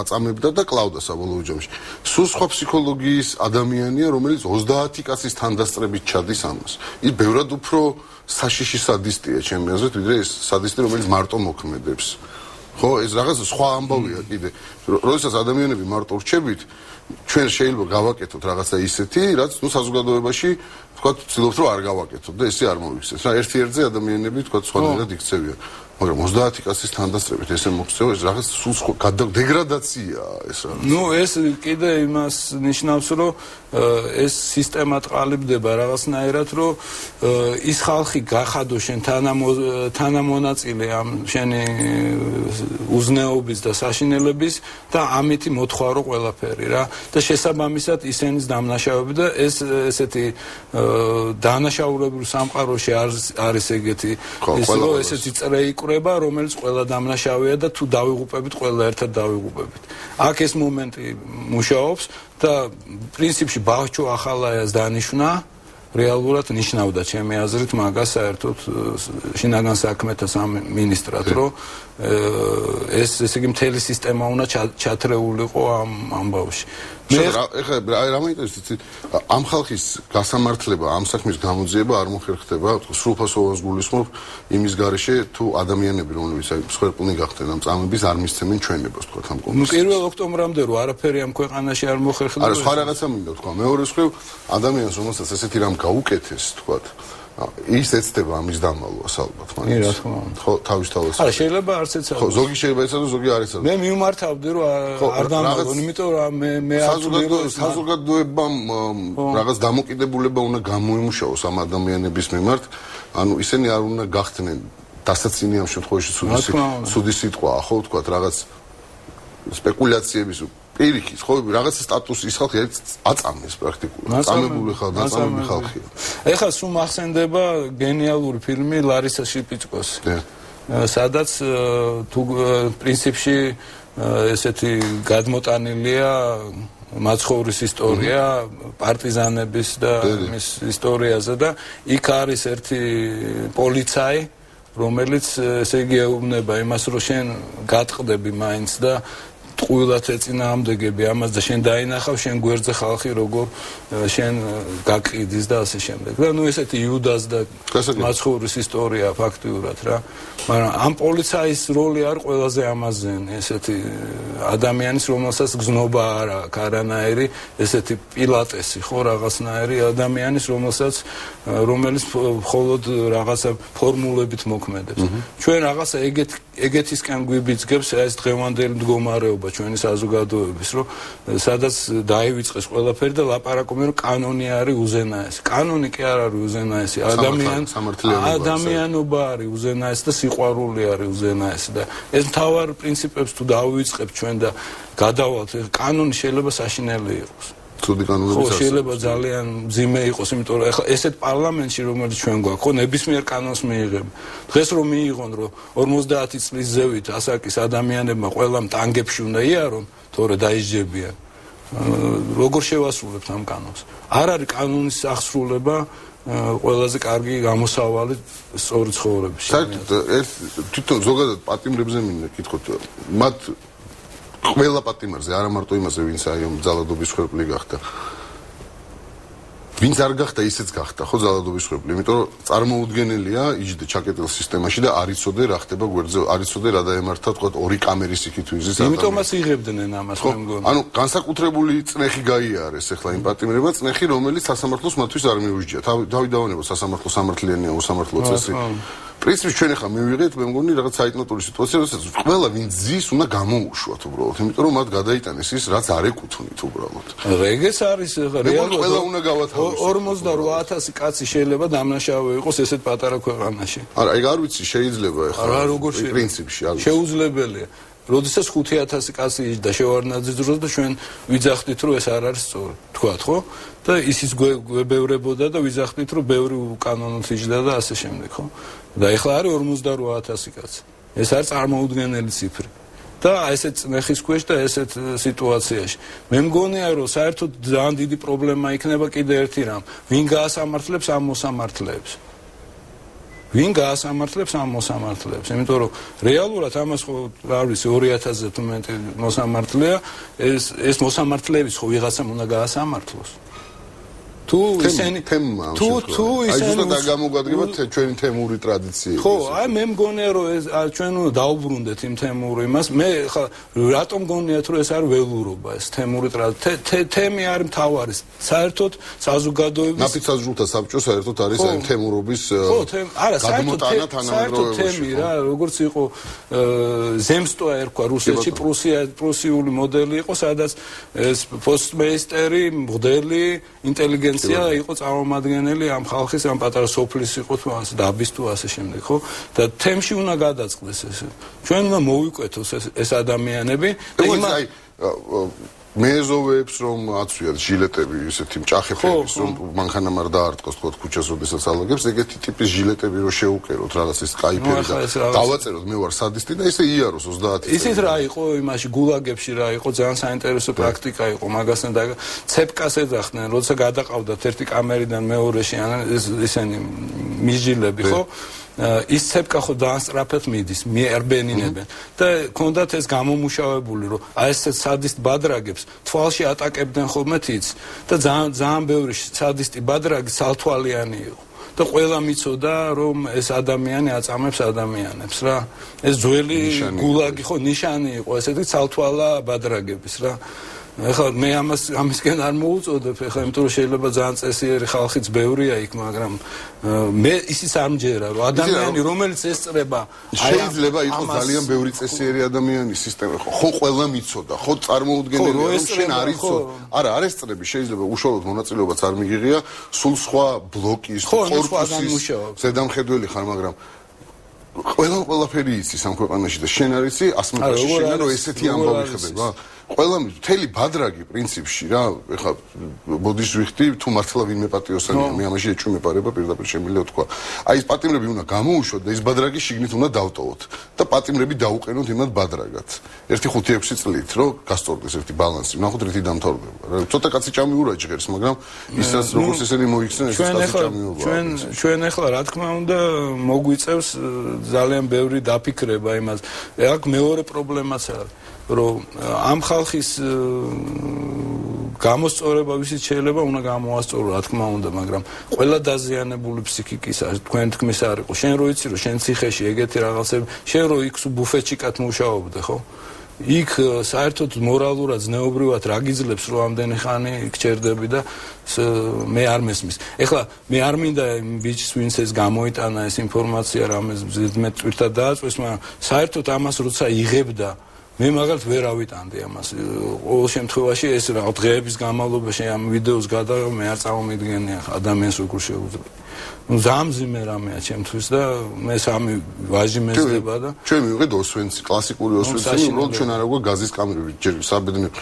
აწამებდა და კლავდა საბოლოო ჯამში. სულ სხვა ფსიქოლოგიის ადამიანია, რომელიც 30 კაცის თანდასწრებით ჩადის ამას. ის ბევრად უფრო საშიში სადისტია ჩემი აზრით, ვიდრე ეს სადისტი, რომელიც მარტო მოქმედებს. ხო, ეს რაღაც სხვა ამბავია კიდე. როდესაც ადამიანები მარტო რჩებით, ჩვენ შეიძლება გავაკეთოთ რაღაცა ისეთი, რაც ნუ საზოგადოებაში თქვა ვცდილობთ რომ არ გავაკეთოთ და ესე არ მოიქცეთ. რა ერთ-ერთზე ადამიანები თქვა სხვადასხვა იქცევიან. მაგრამ 30 კაცის თანდასწრებით ესე მოქცევა ეს რაღაც სულ სხვა დეგრადაციაა ეს რა. ნუ ეს კიდე იმას ნიშნავს რომ ეს სისტემა ტყალიბდება რაღაცნაირად რომ ის ხალხი გახადო შენ თანამონაწილე ამ შენი უზნეობის და საშინელების და ამითი მოთხოვრო ყველაფერი რა და შესაბამისად ისენის დამნაშავები და ეს ესეთი დანაშაულებრივ სამყაროში არის ეგეთი ის რომ ესეთი წრე იკვრება რომელიც ყველა დამნაშავეა და თუ დავიღუპებით ყველა ერთად დავიღუპებით აქ ეს მომენტი მუშაობს და პრინციპში ბავშვ ახალაიას დანიშნა რეალურად ნიშნავდა ჩემი აზრით მაგას საერთოდ შინაგან საქმეთა სამინისტრად რომ ეს ესე იგი მთელი სისტემა უნდა ჩათრეულიყო ამ ამბავში ეხლა რა მაინტერესებს ამ ხალხის გასამართლება ამ საქმის გამოძიება არ მოხერხდება სრულფასოვანს გულისხმობ იმის გარეშე თუ ადამიანები რომლებიც აი მსხვერპლნი გახდნენ ამ წამების არ მისცემენ ჩვენებას თქვა ამ კონტექსტში 1 ოქტომბრამდე რო არაფერი ამ ქვეყანაში არ მოხერხდება არა სხვა რაღაცა მინდა თქვა მეორე მხრივ ადამიანს რომელსაც ესეთი რამ გაუკეთეს თქვა ის ეცდება ამის დამალვას ალბათ კი რა თქმა უნდა ხო თავისთავად არა შეიძლება არც ეცადოს ხო ზოგი შეიძლება ეცადოს ზოგი არ ეცადოს მე მიმართავდი რომ არ დამალვონ იმიტომ რომ მე საზოგადოებამ რაღაც დამოკიდებულება უნდა გამოიმუშაოს ამ ადამიანების მიმართ ანუ ისინი არ უნდა გახდნენ დასაცინი ამ შემთხვევაში სუდის სიტყვაა ხო ვთქვათ რაღაც სპეკულაციების პირიქით ხო რაღაც სტატუსის ხალხი აწამეს პრაქტიკულად წამებული ხალხია ეხლა სულ მახსენდება გენიალური ფილმი ლარისა შიპიცკოსი სადაც თუ პრინციპში ესეთი გადმოტანილია მაცხოვრის ისტორია პარტიზანების და მის ისტორიაზე და იქ არის ერთი პოლიცაი რომელიც ესე იგი ეუბნება იმას რომ შენ გატყდები მაინც და ტყუილად ეწინააღმდეგები ამას და შენ დაინახავ შენ გვერდზე ხალხი როგორ შენ გაკიდის და ასე შემდეგ და ნუ ესეთი იუდას და მაცხოვრის ისტორია ფაქტიურად რა მაგრამ ამ პოლიცაის როლი არ ყველაზე ამაზენი ესეთი ადამიანის რომელსაც გზნობა არ აქვს არანაირი ესეთი პილატესი ხო რაღაცნაირი ადამიანის რომელიც მხოლოდ რაღაცა ფორმულებით მოქმედებს ჩვენ რაღაცა ეგეთისკენ გვიბიძგებს ეს დღევანდელი მდგომარეობა ჩვენი საზოგადოების რომ სადაც დაივიწყეს ყველაფერი და ლაპარაკობენ რომ კანონი არის უზენაესი. კანონი კი არ არის უზენაესი. ადამიანობა არის უზენაესი და სიყვარული არის უზენაესი და ეს მთავარ პრინციპებს თუ დავივიწყებთ ჩვენ და გადავალთ კანონი შეიძლება საშინელი იყოს. ცუდი კანონებიც არის. შეიძლება ძალიან მძიმე იყოს, იმიტომ რომ ეხლა ესეთ პარლამენტში რომელიც ჩვენ გვაქვს, ხო ნებისმიერ კანონს მიიღებ. დღეს რომ მიიღონ რომ 50 წლის ზევით ასაკის ადამიანებმა ყველამ ტანგებში უნდა იარონ, თორე დაისჯებიან. როგორ შევასრულებთ ამ კანონს? არ არის კანონის აღსრულება ყველაზე კარგი გამოსავალი სწორი ცხოვრებაში. საერთოდ თვითონ ზოგადად პატიმრებზე მინდა კითხოთ. მათ ყველა პატიმარზე, არა მარტო იმაზე, ვინც აი ძალადობის ხვეპლი გახდა. ვინც არ გახდა, ისეც გახდა, ხო, ძალადობის ხვეპლი, იმიტომ რომ წარმოუდგენელია იჯდე ჩაკეტილ სისტემაში და არ იცოდე რა ხდება გვერდზე, არ იცოდე რა დაემართა, თქვა ორი კამერის იქით ვიზის. იმიტომაც იღებდნენ ამას მე მგონი. ანუ განსაკუთრებული წნეხი გაიარეს ახლა იმ პატიმრებმა, წნეხი რომელიც სასამართლოს მათთვის არ მიუჯია. თავი დავანებოთ სასამართლო სამართლიანია, უსამართლო წესი. პრინციპში ჩვენ ახლა მივიღეთ, მე მგონი რაღაც საიტნატური სიტუაცია, როდესაც ყველა ვინც ზის უნდა გამოუშვათ უბრალოდ, იმიტომ რომ მათ გადაიტანეს ის, რაც არ ეკუთვნით უბრალოდ. ეგეც არის რეალურად. ყველა უნდა გავათავისუფლოთ. 48000 კაცი შეიძლება დამნაშავე იყოს ესეთ პატარა ქვეყანაში. არა, ეგ არ ვიცი, შეიძლება ახლა. არა, როგორ პრინციპში არ ვიცი. შეუძლებელია. როდესაც 5000 კაცი იჯდა შევარდნაძის დროს და ჩვენ ვიძახდით რომ ეს არ არის სწორი. თქვათ, ხო? და ისიც გვებევრებოდა და ვიძახდით რომ ბევრი უკანონოდ იჯდა და ასე შემდეგ, ხო? და ეხლა არის 48000 კაცი. ეს არის წარმოუდგენელი ციფრი. და ესეთ წნეხის ქვეშ და ესეთ სიტუაციაში. მე მგონია რომ საერთოდ ძალიან დიდი პრობლემა იქნება კიდე ერთი რამ. ვინ გაასამართლებს ამ მოსამართლეებს? ვინ გაასამართლებს ამ მოსამართლეებს? იმიტომ რომ რეალურად ამას ხო არ ვიცი 2000-ზე თუ მეტი მოსამართლეა, ეს მოსამართლეების ხო ვიღაცამ უნდა გაასამართლოს. თუ ისინი თუ ისინი გამოგადგება ჩვენი თემური ტრადიციები. ხო, აი მე მგონია რომ ეს ჩვენ უნდა დაუბრუნდეთ იმ თემურ იმას. მე ხა რატომ მგონიათ რომ ეს არის ველურობა, ეს თემური ტრადიცია. თემი არის მთავარი. საერთოდ საზოგადოების ნაფიცაზრუთა საბჭო საერთოდ არის აი თემურობის არა, საერთოდ თემი რა, როგორც იყო ზემსტოა ერქვა რუსეთში, პრუსიული მოდელი იყო, სადაც ეს პოსტმეისტერი, მღვდელი, ინტელიგენცია იყო წარმომადგენელი ამ ხალხის ამ პატარა სოფლის იყო თუ ასე დაბის თუ ასე შემდეგ, ხო? და თემში უნდა გადაწყდეს ეს. ჩვენ უნდა მოვიკვეთოს ეს ადამიანები და აი მეზოვებს რომ აცვიათ ჟილეტები ისეთი მჭახეთების რომ მანქანამ არ დაარტყოს თქო ქუჩას როდესაც ალაგებს ეგეთი ტიპის ჟილეტები რომ შეუკეროთ რაღაც ის კაიფერი და დავაწეროთ მე ვარ სადისტი და ისე იაროს 30 ისიც რა იყო იმაში გულაგებში რა იყო ძალიან საინტერესო პრაქტიკა იყო მაგასთან და ცეპკას ეძახდნენ როცა გადაყავდათ ერთი კამერიდან მეორეში ან ისენი მიჟილები ხო ის ცეპკა ხო დაასტრაფეთ მიდის მიერბენინებენ და კონდათ ეს გამომუშავებული რომ აი ეს სადისტ ბადრაგებს თვალში ატაკებდნენ ხოლმე თიც და ძალიან ბევრი სადისტი ბადრაგი სალთვალიანი იყო და ყველა მიცოდა რომ ეს ადამიანი აწამებს ადამიანებს რა ეს ძველი გულაგი ხო ნიშანი იყო ესეთი სალთვალა ბადრაგების რა ეხლა მე ამისკენ არ მოუწოდებ, ეხლა იმიტომ რომ შეიძლება ძალიან წესიერი ხალხიც ბევრია იქ, მაგრამ მე ისიც არ მჯერა, რომ ადამიანი რომელიც ესწრება შეიძლება იყოს ძალიან ბევრი წესიერი ადამიანის სისტემა, ხო ყველა მიცოდა, ხო წარმოუდგენელია, რომ შენ არ იცოდ. არა, არ ესწრები, შეიძლება უშუალოდ მონაწილეობაც არ მიგიღია, სულ სხვა ბლოკის, კორპუსის ზედამხედველი ხარ, მაგრამ ყველაფერი იცის ამ ქვეყანაში და შენ არ იცი 100 მეტრში შენ რომ ესეთი ამბავი ხდება. ყველა მთელი ბადრაგი პრინციპში რა, ეხლა ბოდიშ ვიხდი თუ მართლა ვინმე პატიოსანია, მე ამაში ეჭვმეპარება პირდაპირ შემიძლია თქვა. აი ეს პატიმრები უნდა გამოუშვოთ და ეს ბადრაგი შიგნით უნდა დავტოვოთ და პატიმრები დაუყენოთ იმათ ბადრაგად. 1-5-6 წლით რომ გასწორდეს ერთი ბალანსი, ნახოთ რითი დამთავრდება. ცოტა კაცი ჭამი ურაჯღერს, მაგრამ ისაც როგორც ესენი მოიქცნენ, ეს კაცი ჭამი ურაჯღერს. ჩვენ ახლა რა თქმა უნდა მოგვიწევს ძალიან ბევრი დაფიქრება იმას. აქ მეორე პრობლემაც არის რომ ამ ხალხის გამოსწორება ვისიც შეიძლება უნდა გამოასწორო, რა თქმა უნდა, მაგრამ ყველა დაზიანებული ფსიქიკის თქვენ თქმის არ იყო. შენ რო იცი რომ შენ ციხეში ეგეთი რაღაცები, შენ რო იქ ბუფეტში კაც მუშაობდე, ხო? იქ საერთოდ მორალურად, ზნეობრივად რა გიძლებს რომ ამდენი ხანი გჭერდები და მე არ მესმის. ეხლა მე არ მინდა ბიჭს ვინც ეს გამოიტანა ეს ინფორმაცია რამეს ზედმეტ ტვირთად დააწვეს, მაგრამ საერთოდ ამას როცა იღებდა მე მაგალთ ვერ ავიტანდი ამას. ყოველ შემთხვევაში ეს რა დღეების განმავლობაში ამ ვიდეოს გადაღება მე არ წარმომიდგენია ადამიანს როგორ შეუძლია. ნუ ზამზიმე რამეა ჩემთვის და მე სამი ვაჟი მეძება და ჩვენ მივიღეთ ოსვენცი, კლასიკური ოსვენცი, უბრალოდ ჩვენ არ აგვაქვს გაზის კამერები, ჯერ საბედნიერო.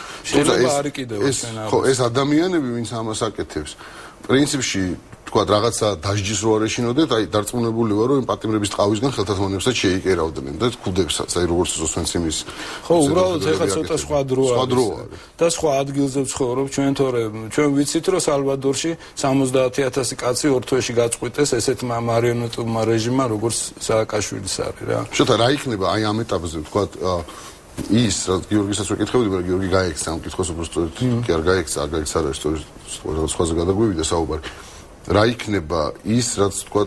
ხო, ეს ადამიანები ვინც ამას აკეთებს, პრინციპში თქვა რაღაცა დასჯის რო არ ეშინოდეთ, აი დარწმუნებული ვარ რომ პატიმრების ტყავისგან ხელთათმანებსაც შეიკერავდნენ და ქუდებსაც, აი როგორც ოსვენციმის. ხო, უბრალოდ ეხლა ცოტა სხვა დროა და სხვა ადგილზე ვცხოვრობ ჩვენ, თორე ჩვენ ვიცით რომ სალვადორში 70,000 კაცი ორ თვეში გაწყვიტეს ესეთ მარიონეტულმა რეჟიმმა, როგორც სააკაშვილის არის რა. შოთა რა იქნება აი ამ ეტაპზე თქვა ის გიორგისაც ვეკითხებოდი, მაგრამ გიორგი გაექცა ამ კითხვას უბრალოდ კი არ გაექცა, არ გაექცა რა ისტორიის სხვაზე გადაგვივიდა საუბარი. რა იქნება ის, რაც თქვა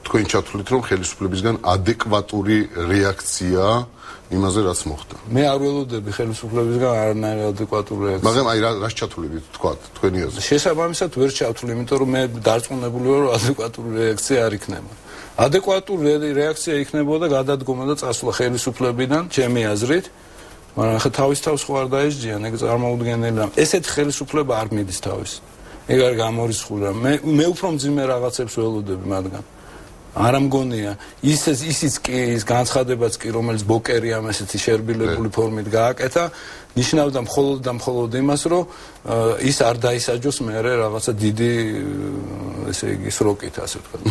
თქვენ ჩათვლით, რომ ხელისუფლებისგან ადეკვატური რეაქცია იმაზე, რაც მოხდა. მე არ ველოდები ხელისუფლებისგან არანაირი ადეკვატური რეაქცია. მაგრამ აი რას ჩათვლით, თქვა თქვენი აზრით? შესაბამისად ვერ ჩათვლი, იმიტომ რომ მე დარწმუნებული ვარ, რომ ადეკვატური რეაქცია არ იქნება. ადეკვატური რეაქცია იქნებოდა გადადგომა და წასვლა ხელისუფლებიდან, ჩემი აზრით, მაგრამ ხა თავის თავს ხო არ დაესჯიან, ეგ წარმოუდგენელია. ესეთი ხელისუფლება არ მიდის თავის. ეგ არ გამორიცხული რა. მე უფრო მძიმე რაღაცებს ველოდები მათგან. არ ამგონია ისიც კი ის განცხადებაც კი რომელიც ბოკერიამ ესეთი შერბილებული ფორმით გააკეთა, ნიშნავდა მხოლოდ იმას, რომ ის არ დაისაჯოს მეერე რაღაცა დიდი ესე იგი სროკით, ასე ვთქვათ.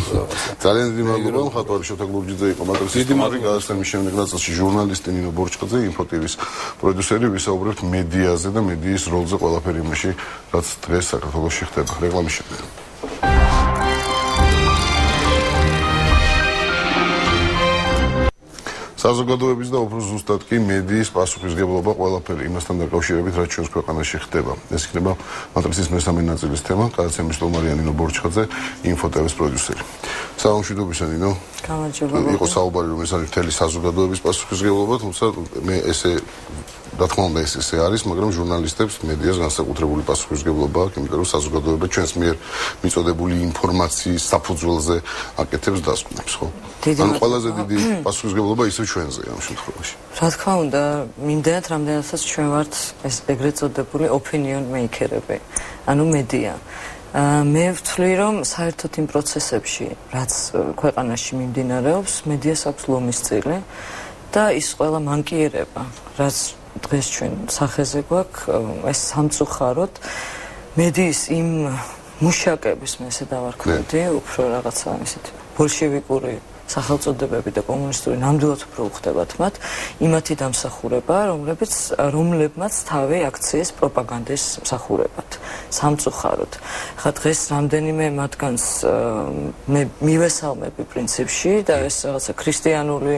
ძალიან დიდი მადლობა მხატვარი შოთა გურჯიძე იყო მატრიცის თემარი გადაცემის შემდეგ ნაწილში ჟურნალისტი ნინო ბორჩხაძე, ინფოტივის პროდიუსერი, ვისაუბრებთ მედიაზე და მედიის როლზე ყველაფერი იმაში, რაც დღეს საქართველოში ხდება. რეკლამის შემდეგ. საზოგადოების და უფრო ზუსტად კი მედიის პასუხისმგებლობა ყველაფერი იმასთან დაკავშირებით, რაც ჩვენს ქვეყანაში ხდება. ეს იქნება მატრიცის მესამე ნაწილის თემა. გადაცემის სტუმარია ნინო ბორჩხაძე, ინფოტევის პროდიუსერი. სამშვიდობისა ნინო. გამარჯობა. იყო საუბარი რომ ეს არის მთელი საზოგადოების პასუხისმგებლობა, თუმცა მე ესე რა თქმა უნდა ესე არის, მაგრამ ჟურნალისტებს მედიას განსაკუთრებული პასუხისმგებლობა აქვს, იმიტომ რომ საზოგადოება ჩვენს მიერ მიწოდებული ინფორმაციის საფუძველზე აკეთებს დასკვნებს, ხო? ან ყველაზე დიდი პასუხისმგებლობა ისევ ჩვენზეა ამ შემთხვევაში. რა თქმა უნდა, იმდენად რამდენადაც ჩვენ ვართ ეს ეგრეთ წოდებული opinion maker-ები, ანუ მედია. მე ვთვლი, რომ საერთოდ იმ პროცესებში, რაც ქვეყანაში მიმდინარეობს, მედიას აქვს ლომის წილი და ის ყველა მანკიერება, რაც დღეს ჩვენ სახეზე გვაქვს, ეს სამწუხაროდ მედიის იმ მუშაკების მე ესე დავარქვი, უფრო რაღაცა ისეთი ბოლშევიკური სახელწოდებები და კომუნისტური ნამდვილად უფრო უხდებათ მათ იმათი დამსახურება, რომლებმაც თავი აქციეს პროპაგანდის მსახურებად. სამწუხაროდ. ხა დღეს რამდენიმე მათგანს მე მივესალმები პრინციპში და ეს რაღაცა ქრისტიანული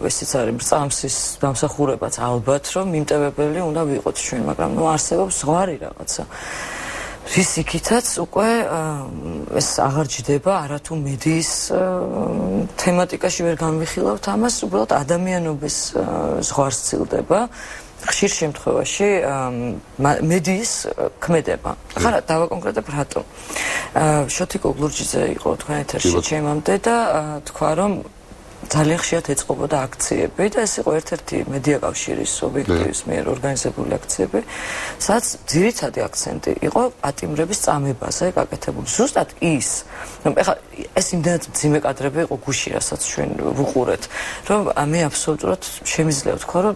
ესეც არის მრწამსის დამსახურებაც ალბათ, რომ მიმტევებელი უნდა ვიყოთ ჩვენ, მაგრამ ნუ არსებობს ზღვარი რაღაცა. რის იქითაც უკვე ეს აღარ ჯდება არათუ მედიის თემატიკაში ვერ განვიხილავთ ამას, უბრალოდ ადამიანობის ზღვარს ცილდება ხშირ შემთხვევაში მედიის ქმედება. ახლა დავაკონკრეტებ რატომ. შოთიკო გლურჯიძე იყო თქვენ ეთერში ჩემამდე და თქვა რომ ძალიან ხშირად ეწყობოდა აქციები და ეს იყო ერთ-ერთი მედია კავშირის ობიექტივის მიერ ორგანიზებული აქციები, სადაც ძირითადი აქცენტი იყო პატიმრების წამებაზე გაკეთებული. ზუსტად ის, რომ ეხლა ეს იმდენად მძიმე კადრები იყო გუში, რასაც ჩვენ ვუყურეთ, რომ მე აბსოლუტურად შემიძლია ვთქვა, რომ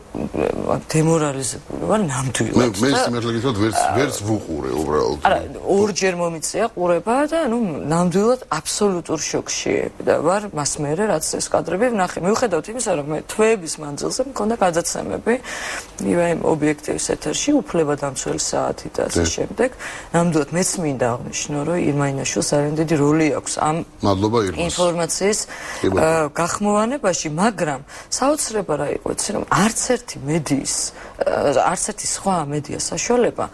დემორალიზებული ვარ ნამდვილად. მე სიმართლე გითხრათ ვერც ვუყურე უბრალოდ. არა, ორჯერ მომიწია ყურება და ნამდვილად აბსოლუტურ შოკში ვარ მას მერე, რაც ეს კადრები ვნახე. მიუხედავად იმისა, რომ მე თვეების მანძილზე მქონდა გადაცემები იმ ობიექტივის ეთერში, უფლება დამცველი საათი და ასე შემდეგ. ნამდვილად მეც მინდა აღნიშნო, რომ ირმა ინაშვილს ძალიან დიდი როლი აქვს ამ ინფორმაციის გახმოვანებაში, მაგრამ საოცრება რა იყო, იცი რომ არც ერთი სხვა მედია საშუალება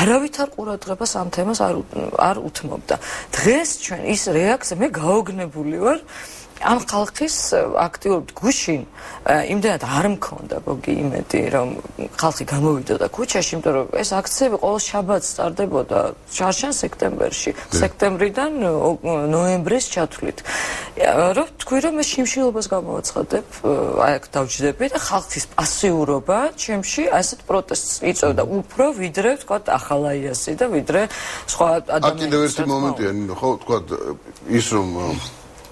არავითარ ყურადღებას ამ თემას არ უთმობდა. დღეს ჩვენ ის რეაქცია მე გაოგნებული ვარ ამ ხალხის აქტიურობით გუშინ იმდენად არ მქონდა გოგი იმედი რომ ხალხი გამოვიდოდა ქუჩაში, იმიტომ რომ ეს აქციები ყოველ შაბათს ტარდებოდა შარშან სექტემბერში, სექტემბრიდან ნოემბრის ჩათვლით. რომ თქვი რომ მე შიმშილობას გამოვაცხადებ, აი აქ დავჯდები და ხალხის პასიურობა ჩემში ასეთ პროტესტს იწვევდა უფრო ვიდრე თქვა ახალაიასი და ვიდრე სხვა ადამიანები. კიდევ ერთი მომენტია, ხო, თქვა ის რომ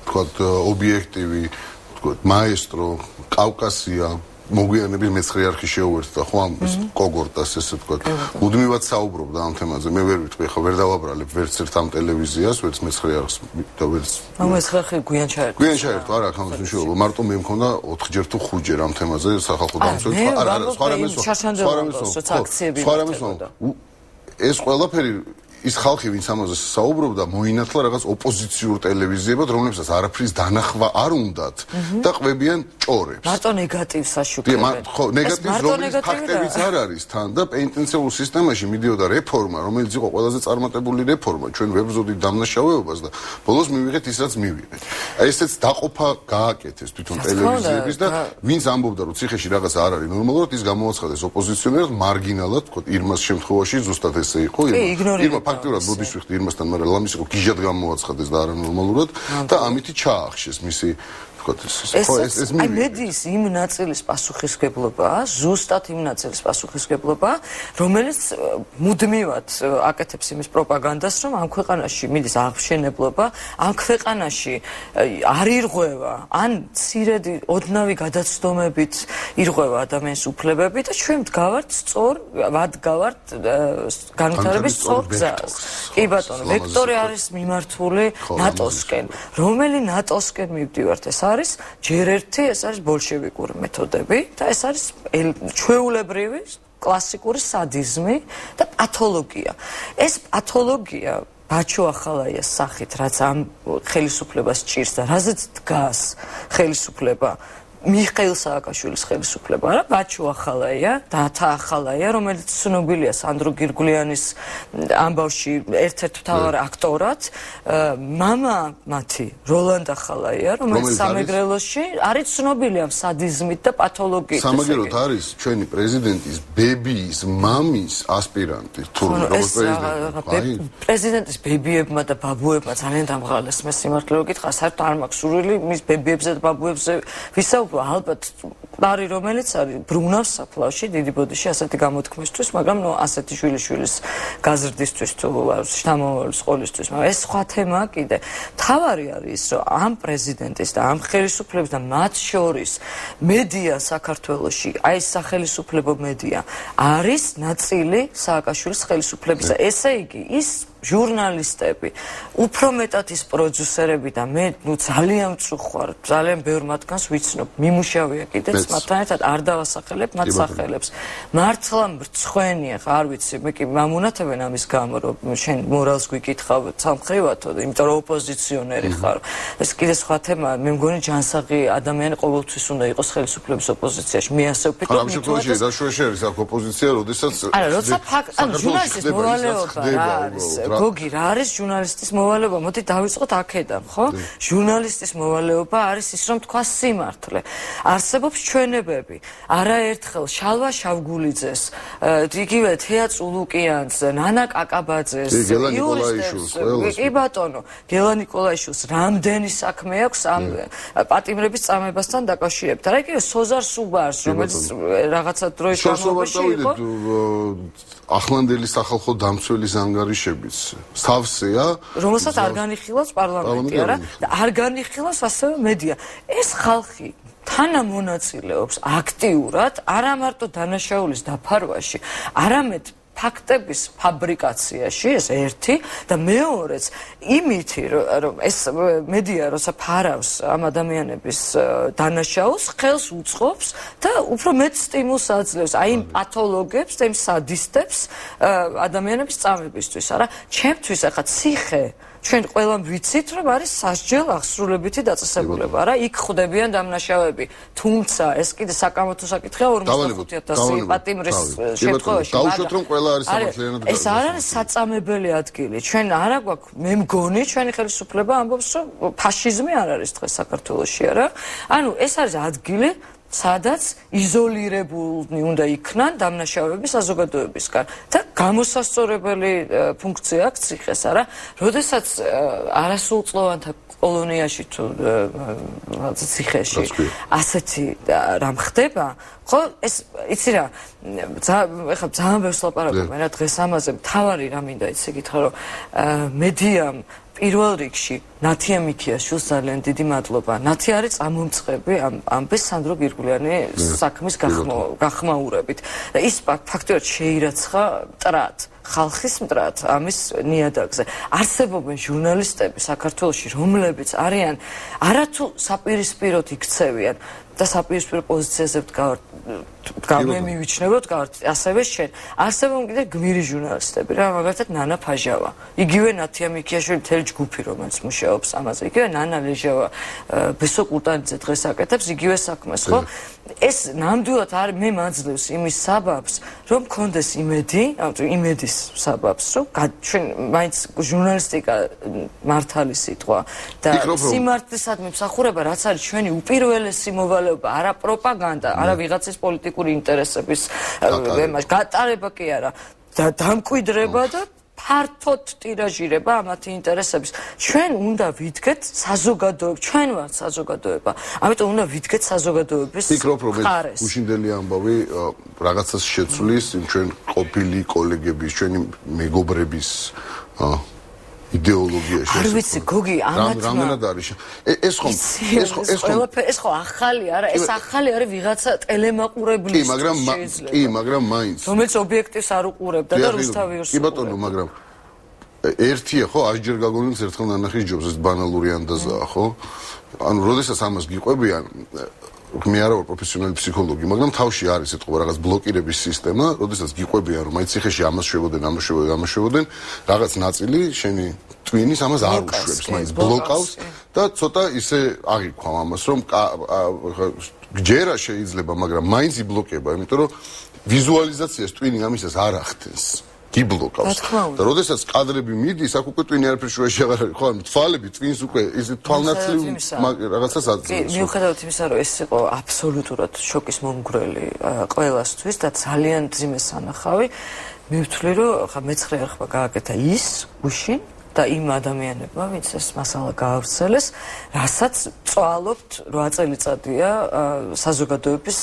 თქვათ ობიექტივი, თქვათ მაესტრო, კავკასია, მოგვიანებით მეცხრე არხი შეუერთდა, ხო ამ კოგორტას ესე თქვათ. მუდმივად საუბრობდა ამ თემაზე. მე ვერ ვიტყვი, ხო ვერ დავაბრალებ ვერც ერთ ამ ტელევიზიას, ვერც მეცხრე არხს და ვერც მეცხრე არხი გვიან ჩაერთო. გვიან ჩაერთო, არა, აქ ამას მნიშვნელობა. მარტო მე მქონდა 4ჯერ თუ 5ჯერ ამ თემაზე სახალხო დამცველი. არა, სხვა რამეს ეს ყველაფერი ის ხალხი, ვინც ამაზე საუბრობდა, მოინათლა რაღაც ოპოზიციურ ტელევიზიებად, რომლებსაც არაფრის დანახვა არ უნდათ და ყვებიან ჭორებს. მარტო ნეგატივს აშუქებენ. ხო, ნეგატივს რომლის ფაქტებიც არ არის თან და პენიტენციალურ სისტემაში მიდიოდა რეფორმა, რომელიც იყო ყველაზე წარმატებული რეფორმა. ჩვენ ვებრძოდით დამნაშავეობას და ბოლოს მივიღეთ ის, რაც მივიღეთ. აი ესეც დაყოფა გააკეთეს თვითონ ტელევიზიების და ვინც ამბობდა, რომ ციხეში რაღაც არ არის ნორმალურად, ის გამოაცხადეს ოპოზიციონერად, მარგინალად, თქო, ირმას შემთხვევაში ზუსტად ესე იყო. ირმა ფაქტურად ბოდიშს ვიხდი ირმასთან, მაგრამ ლამის იყო გიჟად გამოაცხადეს და არანორმალურად და ამითი ჩაახშეს მისი ეს მედიის იმ ნაწილის პასუხისგებლობა, ზუსტად იმ ნაწილის პასუხისგებლობა, რომელიც მუდმივად აკეთებს იმის პროპაგანდას, რომ ამ ქვეყანაში მიდის აღმშენებლობა, ამ ქვეყანაში არ ირღვევა, ან მცირედი ოდნავი გადაცდომებით ირღვევა ადამიანის უფლებები და ჩვენ ვდგავართ განვითარების სწორ გზას. კი ბატონო, ვექტორი არის მიმართული ნატოსკენ, რომელი ნატოსკენ მივდივართ, ეს არის ჯერ ერთი, ეს არის ბოლშევიკური მეთოდები და ეს არის ჩვეულებრივი კლასიკური სადიზმი და პათოლოგია. ეს პათოლოგია ბაჩო ახალაიას სახით, რაც ამ ხელისუფლებას ჭირს და რაზეც დგას ხელისუფლება, მიხეილ სააკაშვილის ხელისუფლება, არა ბაჩო ახალაია, დათა ახალაია, რომელიც ცნობილია სანდრო გირგვლიანის ამბავში ერთ-ერთ მთავარ აქტორად, მამა მათი როლანდ ახალაია, რომელიც სამეგრელოში არის ცნობილი ამ სადიზმით და პათოლოგიით. სამაგეროთ არის ჩვენი პრეზიდენტის ბებიის მამის ასპირანტი, თურმე როგორც პრეზიდენტი. პრეზიდენტის ბებიებმა და ბაბუებმა ძალიან დამღალეს, მე სიმართლე რომ გითხრა, საერთოდ არ მაქვს სურვილი მის ბებიებზე და ბაბუებზე ვისაუბრო. ალბათ ბარი რომელიც არის ბრუნავს საფლავში დიდი ბოდიში ასეთი გამოთქმისთვის, მაგრამ ასეთი შვილიშვილის გაზრდისთვის თუ შთამომავლის სკოლისთვის, მაგრამ ეს სხვა თემაა კიდე. თავარი არის რომ ამ პრეზიდენტის და ამ ხელისუფლების და მათ შორის მედია საქართველოში, აი ეს სახელისუფლებო მედია არის ნაწილი სააკაშვილის ხელისუფლებისა. ესე იგი ის ჟურნალისტები, უფრო მეტად ის პროდიუსერები და მე ძალიან მწუხვარ, ძალიან ბევრ მათგანს ვიცნობ, მიმუშავია კიდეც მათთან ერთად არ დავასახელებ მათ სახელებს. მართლა მრცხვენია, არ ვიცი, მე კი მამუნათებენ ამის გამო, რომ შენ მორალს გვიკითხავ სამხრივათო, იმიტომ რომ ოპოზიციონერი ხარ. ეს კიდე სხვა თემაა, მე მგონი ჯანსაღი ადამიანი ყოველთვის უნდა იყოს ხელისუფლების ოპოზიციაში. მე ასე ვფიქრობ. ამ შემთხვევაში რა შეიძლება არის აქ ოპოზიცია, როდესაც არა, როცა ჟურნალისტის მოვალეობა არის. გოგი, რა არის ჟურნალისტის მოვალეობა? მოდი დავიწყოთ აქედან, ხო? ჟურნალისტის მოვალეობა არის ის, რომ თქვა სიმართლე. არსებობს ჩვენებები. არაერთხელ შალვა შავგულიძეს, იგივე თეა წულუკიანს, ნანა კაკაბაძეს, იურისტებს, კი ბატონო, გელა ნიკოლაიშვილს რამდენი საქმე აქვს ამ პატიმრების წამებასთან დაკავშირებით. რა იგივე სოზარ სუბარს, რომელიც რაღაცა დროის განმავლობაში იყო ახლანდელი სახალხო დამცველის ანგარიშებიც სავსეა, რომელსაც არ განიხილავს პარლამენტი, არა? და არ განიხილავს ასევე მედია. ეს ხალხი თანამონაწილეობს აქტიურად არა მარტო დანაშაულის დაფარვაში, არამედ ფაქტების ფაბრიკაციაში, ეს ერთი და მეორეც იმითი, რომ ეს მედია როცა ფარავს ამ ადამიანების დანაშაულს, ხელს უწყობს და უფრო მეტ სტიმულს აძლევს აი იმ პათოლოგებს, იმ სადისტებს ადამიანების წამებისთვის, არა? ჩემთვის ახლა ციხე ჩვენ ყველამ ვიცით, რომ არის სასჯელ აღსრულებითი დაწესებულება, რა, იქ ხვდებიან დამნაშავეები. თუმცა ეს კიდე საკამათო საკითხია 45,000 პატიმრის შემთხვევაში. დავუშვათ, რომ ყველა არის სამართლიანად. ეს არ არის საწამებელი ადგილი. ჩვენ არა გვაქვს, მე მგონი, ჩვენი ხელისუფლება ამბობს, რომ ფაშიზმი არ არის დღეს საქართველოში, არა? ანუ ეს არის ადგილი, სადაც იზოლირებულნი უნდა იქნან დამნაშავეების საზოგადოებისგან და გამოსასწორებელი ფუნქცია აქვს ციხეს, არა? როდესაც არასრულწლოვანთა კოლონიაში თუ ციხეში ასეთი რამ ხდება, ხო, ეს იცი რა, ეხლა ძალიან ბევრს ლაპარაკობ მე რა დღეს ამაზე, მთავარი რა მინდა იცი გითხრა, რომ მედიამ პირველ რიგში ნათია მიქიაშვილს ძალიან დიდი მადლობა. ნათი არის წამომწყები ამბეს სანდრო გირგულიანი საქმის გახმაურებით. და ის ფაქტობრივად შეირაცხა მტრად, ხალხის მტრად ამის ნიადაგზე. არსებობენ ჟურნალისტები საქართველოში, რომლებიც არიან არათუ საპირისპიროდ იქცევიან და საპირისპირო პოზიციაზე მე მივიჩნევ, ასევე შენ. არსებობენ კიდე გმირი ჟურნალისტები, რა, მაგალითად ნანა ფაჟავა. იგივე ნათია მიქიაშვილი მთელი ჯგუფი, რომელიც მუშაობს ამაზე. იგივე ნანა ლეჟავა, ბესო კურტანიძე დღეს აკეთებს იგივე საქმეს, ხო? ეს ნამდვილად არ მე მაძლევს იმის საბაბს, რომ მქონდეს იმედი, იმედის საბაბს, რომ ჩვენ მაინც ჟურნალისტიკა მართალი სიტყვა და სიმართლისადმი მსახურება, რაც არის ჩვენი უპირველესი მოვალეობა, არა პროპაგანდა, არა ვიღაცის პოლიტიკური ინტერესების გატარება კი არა, და დამკვიდრება და ფართოდ ტირაჟირება ამათი ინტერესების. ჩვენ უნდა ვიდგეთ საზოგადოება, ჩვენ ვართ საზოგადოება. ამიტომ უნდა ვიდგეთ საზოგადოების მხარეს. უშინდელი ამბავი რაღაცას შეცვლის ჩვენ ყოფილი კოლეგების, ჩვენი მეგობრების იდეოლოგიაში. არ ვიცი, გოგი, რამდენად არის ეს ხო ახალი არა, ეს ახალი არის ვიღაცა ტელემაყურებლის შეიძლება. კი, მაგრამ მაინც რომელიც ობიექტივს არ უყურებდა და რუსთავიურს. კი ბატონო, მაგრამ ერთია ხო, ასჯერ გაგონილს ერთხელ ნანახის ჯობს, ეს ბანალური ანდაზაა, ხო? ანუ როდესაც ამას გიყვებიან, მე არა ვარ პროფესიონალი ფსიქოლოგი, მაგრამ თავში არის ეთყობა რაღაც ბლოკირების სისტემა, როდესაც გიყვებიან, რომ აი ციხეში ამას შევოდენ, რაღაც ნაწილი შენი ტვინის ამას არ უშვებს, მაინც ბლოკავს და ცოტა ისე აღიქვამ ამას, რომ გჯერა შეიძლება, მაგრამ მაინც იბლოკება, იმიტომ რომ ვიზუალიზაციას ტვინი ამისას არ ახდენს. გიბლოკავს. და როდესაც კადრები მიდის, აქ უკვე ტვინი არაფერ შუაში აღარ არის, ხო, თვალები ტვინს უკვე ის თვალნაცვლივ რაღაცას აძლევს. მიუხედავად იმისა, რომ ეს იყო აბსოლუტურად შოკის მომგვრელი ყველასთვის და ძალიან ძიმე სანახავი, მე ვთვლი, რომ ხა მეცხრე არხმა გააკეთა ის გუშინ და იმ ადამიანებმა, ვინც ეს მასალა გაავრცელეს, რასაც წვალობთ 8 წელიწადია საზოგადოების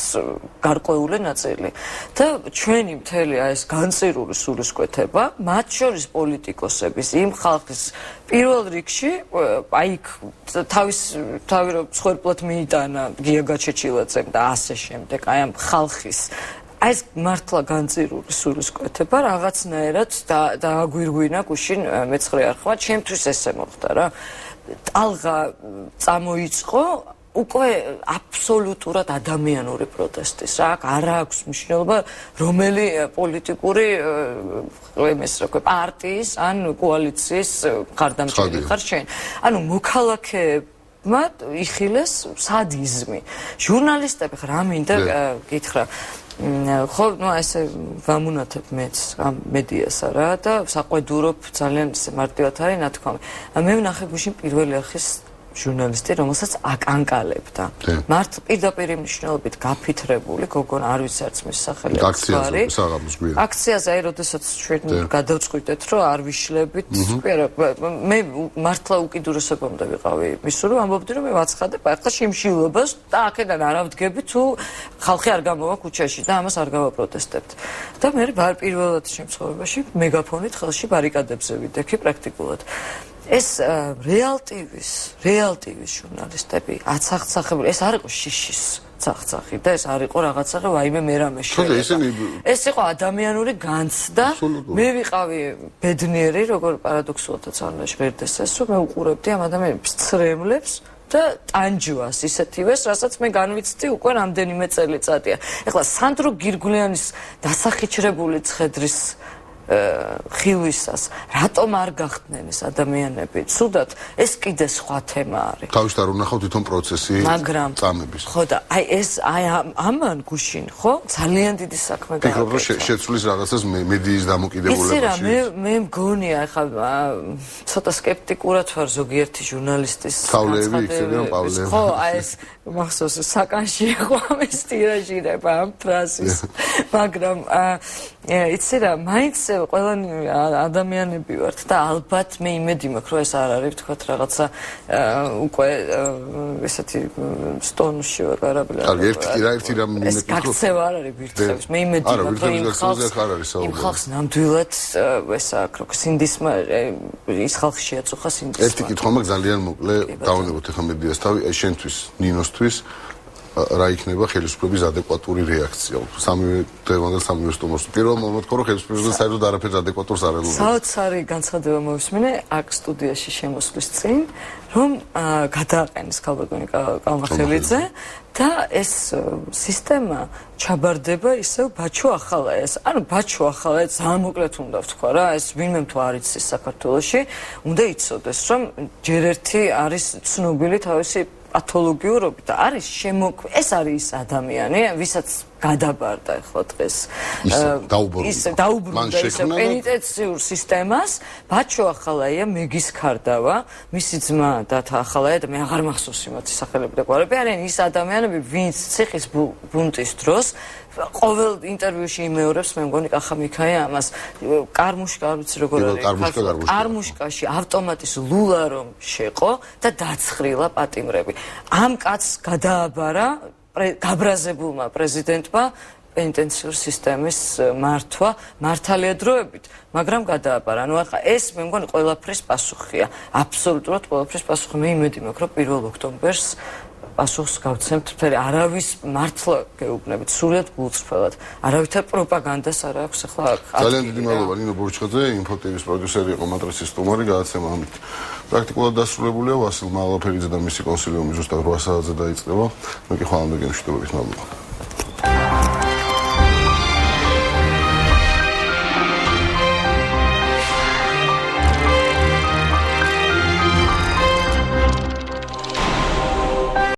გარკვეული ნაწილი. და ჩვენი მთელი ეს განწირული სულისკვეთება, მათ შორის პოლიტიკოსების, იმ ხალხის პირველ რიგში, აი თავი რომ მსხვერპლად მიიტანა გია გაჩეჩილაძემ და ასე შემდეგ, აი ამ ხალხის ეს მართლა განწირული სულისკვეთება რაღაცნაირად დააგვირგვინა გუშინ მეცხრე არხმა, ჩემთვის ესე მოხდა რა. ტალღა წამოიწყო უკვე აბსოლუტურად ადამიანური პროტესტის, რა, არ აქვს მნიშვნელობა რომელი პოლიტიკური პარტიის ან კოალიციის მხარდამჭერი ხარ შენ. ანუ მოქალაქეებმა იხილეს სადიზმი. ჟურნალისტები რა მინდა გითხრა, ხო, ну ესე ვამუნათებ მეც ამ მედიასა რა და საყვედურობ ძალიან მარტივად არის ნათქვამი. მე ვნახე გუშინ პირველი ახის ჟურნალისტი, რომელსაც აკანკალებდა. მარტ პირდაპირ მნიშვნელობით გაფითრებული, გოგონა არ ვიცი არც მის სახელი არის. აქციაზე აი როდესაც ჩვენ გადავწყვიტეთ, რომ არ ვიშლებით, მე მართლა უკიდურესობამდე ვიყავი მისულ, რომ ამბობდი, რომ მე ვაცხადებ ახლა შიმშილობას და აქედან არ ავდგები თუ ხალხი არ გამოვა ქუჩაში და ამას არ გავაპროტესტებთ. და მე პირველად შემთხვევაში მეგაფონით ხელში ბარიკადებზე ვიდექი პრაქტიკულად. ეს რეალტივის ჟურნალისტები აცახცახებული, ეს არ იყო შიშის ცახცახი და ეს არ იყო რაღაცა ვაიმე მერამე შეიძლება. ეს იყო ადამიანური განცდა. მე ვიყავი ბედნიერი, როგორ პარადოქსულადაც არ ჟღერდეს ეს, რომ მე უყურებდი ამ ადამიანებს ცრემლებს და ტანჯვას ისეთივეს, რასაც მე განვიცდი უკვე რამდენიმე წელიწადია. ეხლა სანდრო გირგულიანის დასახიჩრებული ცხედრის ხილვისას რატომ არ გახდნენ ეს ადამიანები? ცუდად ეს კიდე სხვა თემა არის. თავის და რომ ნახავ თვითონ პროცესი წამების. ხო და აი ეს ამან გუშინ ხო ძალიან დიდი საქმე გააკეთა. ფიქრობ რომ შეცვლის რაღაცას მედიის დამოკიდებულებაში. იცი რა მე მგონია ახლა ცოტა სკეპტიკურად ვარ ზოგიერთი ჟურნალისტის განცხადებებით. ხო აი ეს მახსოვს საკანში იყო ამის ტირაჟირება ამ ფრაზის. მაგრამ იცი რა მაინც ყველანი ადამიანები ვართ და ალბათ მე იმედი მაქვს რომ ეს არ არის თქვათ რაღაცა უკვე ესეთი სტონში ვარ არაბელი. კარგი ერთი რამ ეს გაქცევა არ არის ვირთხების. მე იმედი მაქვს რომ იმ ხალხს ნამდვილად ეს აქ რო სინდისმა ის ხალხი შეაწუხა სინდისმა. ერთი კითხვა მაქვს ძალიან მოკლე დავანებოთ ახლა მედიას თავი აი შენთვის ნინოსთვის რა იქნება ხელისუფლების ადეკვატური რეაქცია? სამივე დღევანდელ სამივე სტუმარს. პირველ მომენტ ხო რომ ხელისუფლებამ საერთოდ არაფერს ადეკვატურს არ ელოდება. საოცარი განცხადება მოვისმინე აქ სტუდიაში შემოსვლის წინ, რომ გადააყენეს ქალბატონი კალმახელიძე და ეს სისტემა ჩაბარდება ისევ ბაჩო ახალაეს. ანუ ბაჩო ახალაე ძალიან მოკლედ უნდა ვთქვა რა, ეს ვინმე თუ არ იცის საქართველოში, უნდა იცოდეს, რომ ჯერ ერთი არის ცნობილი თავისი პათოლოგიურობით და არის ეს არის ის ადამიანი, ვისაც გადაბარდა ახლა დღეს დაუბრუნდა ისე პენიტენციურ სისტემას. ბაჩო ახალაია მეგის ქარდავა, მისი ძმა დათა ახალაია და მე აღარ მახსოვს იმათი სახელები და გვარები არიან ის ადამიანები, ვინც ციხის ბუნტის დროს ყოველ ინტერვიუში იმეორებს, მე მგონი კახამიქაია ამას, კარმუშკა არ ვიცი როგორ არის, კარმუშკაში ავტომატის ლულა რომ შეყო და დაცხრილა პატიმრები. ამ კაცს გადააბარა გაბრაზებულმა პრეზიდენტმა პენიტენციურ სისტემის მართვა მართალია დროებით, მაგრამ გადააბარა. ანუ ახლა ეს მე მგონი ყველაფრის პასუხია. აბსოლუტურად ყველაფრის პასუხი. მე იმედი მაქვს, რომ 1 ოქტომბერს პასუხს გავცემთ მთელი არავის მართლა გეუბნებით სრულად გულწრფელად. არავითარ პროპაგანდას არ აქვს ახლა აქ. ძალიან დიდი მადლობა ნინო ბურჩხაძე, ინფოტივის პროდიუსერი იყო მატრიცის სტუმარი, გადაცემა ამით პრაქტიკულად დასრულებულია. ვასილ მალაფერიძე და მისი კონსილიუმი ზუსტად 8 საათზე დაიწყება. მე კი ხვალამდე გემშვიდობებით, მადლობა.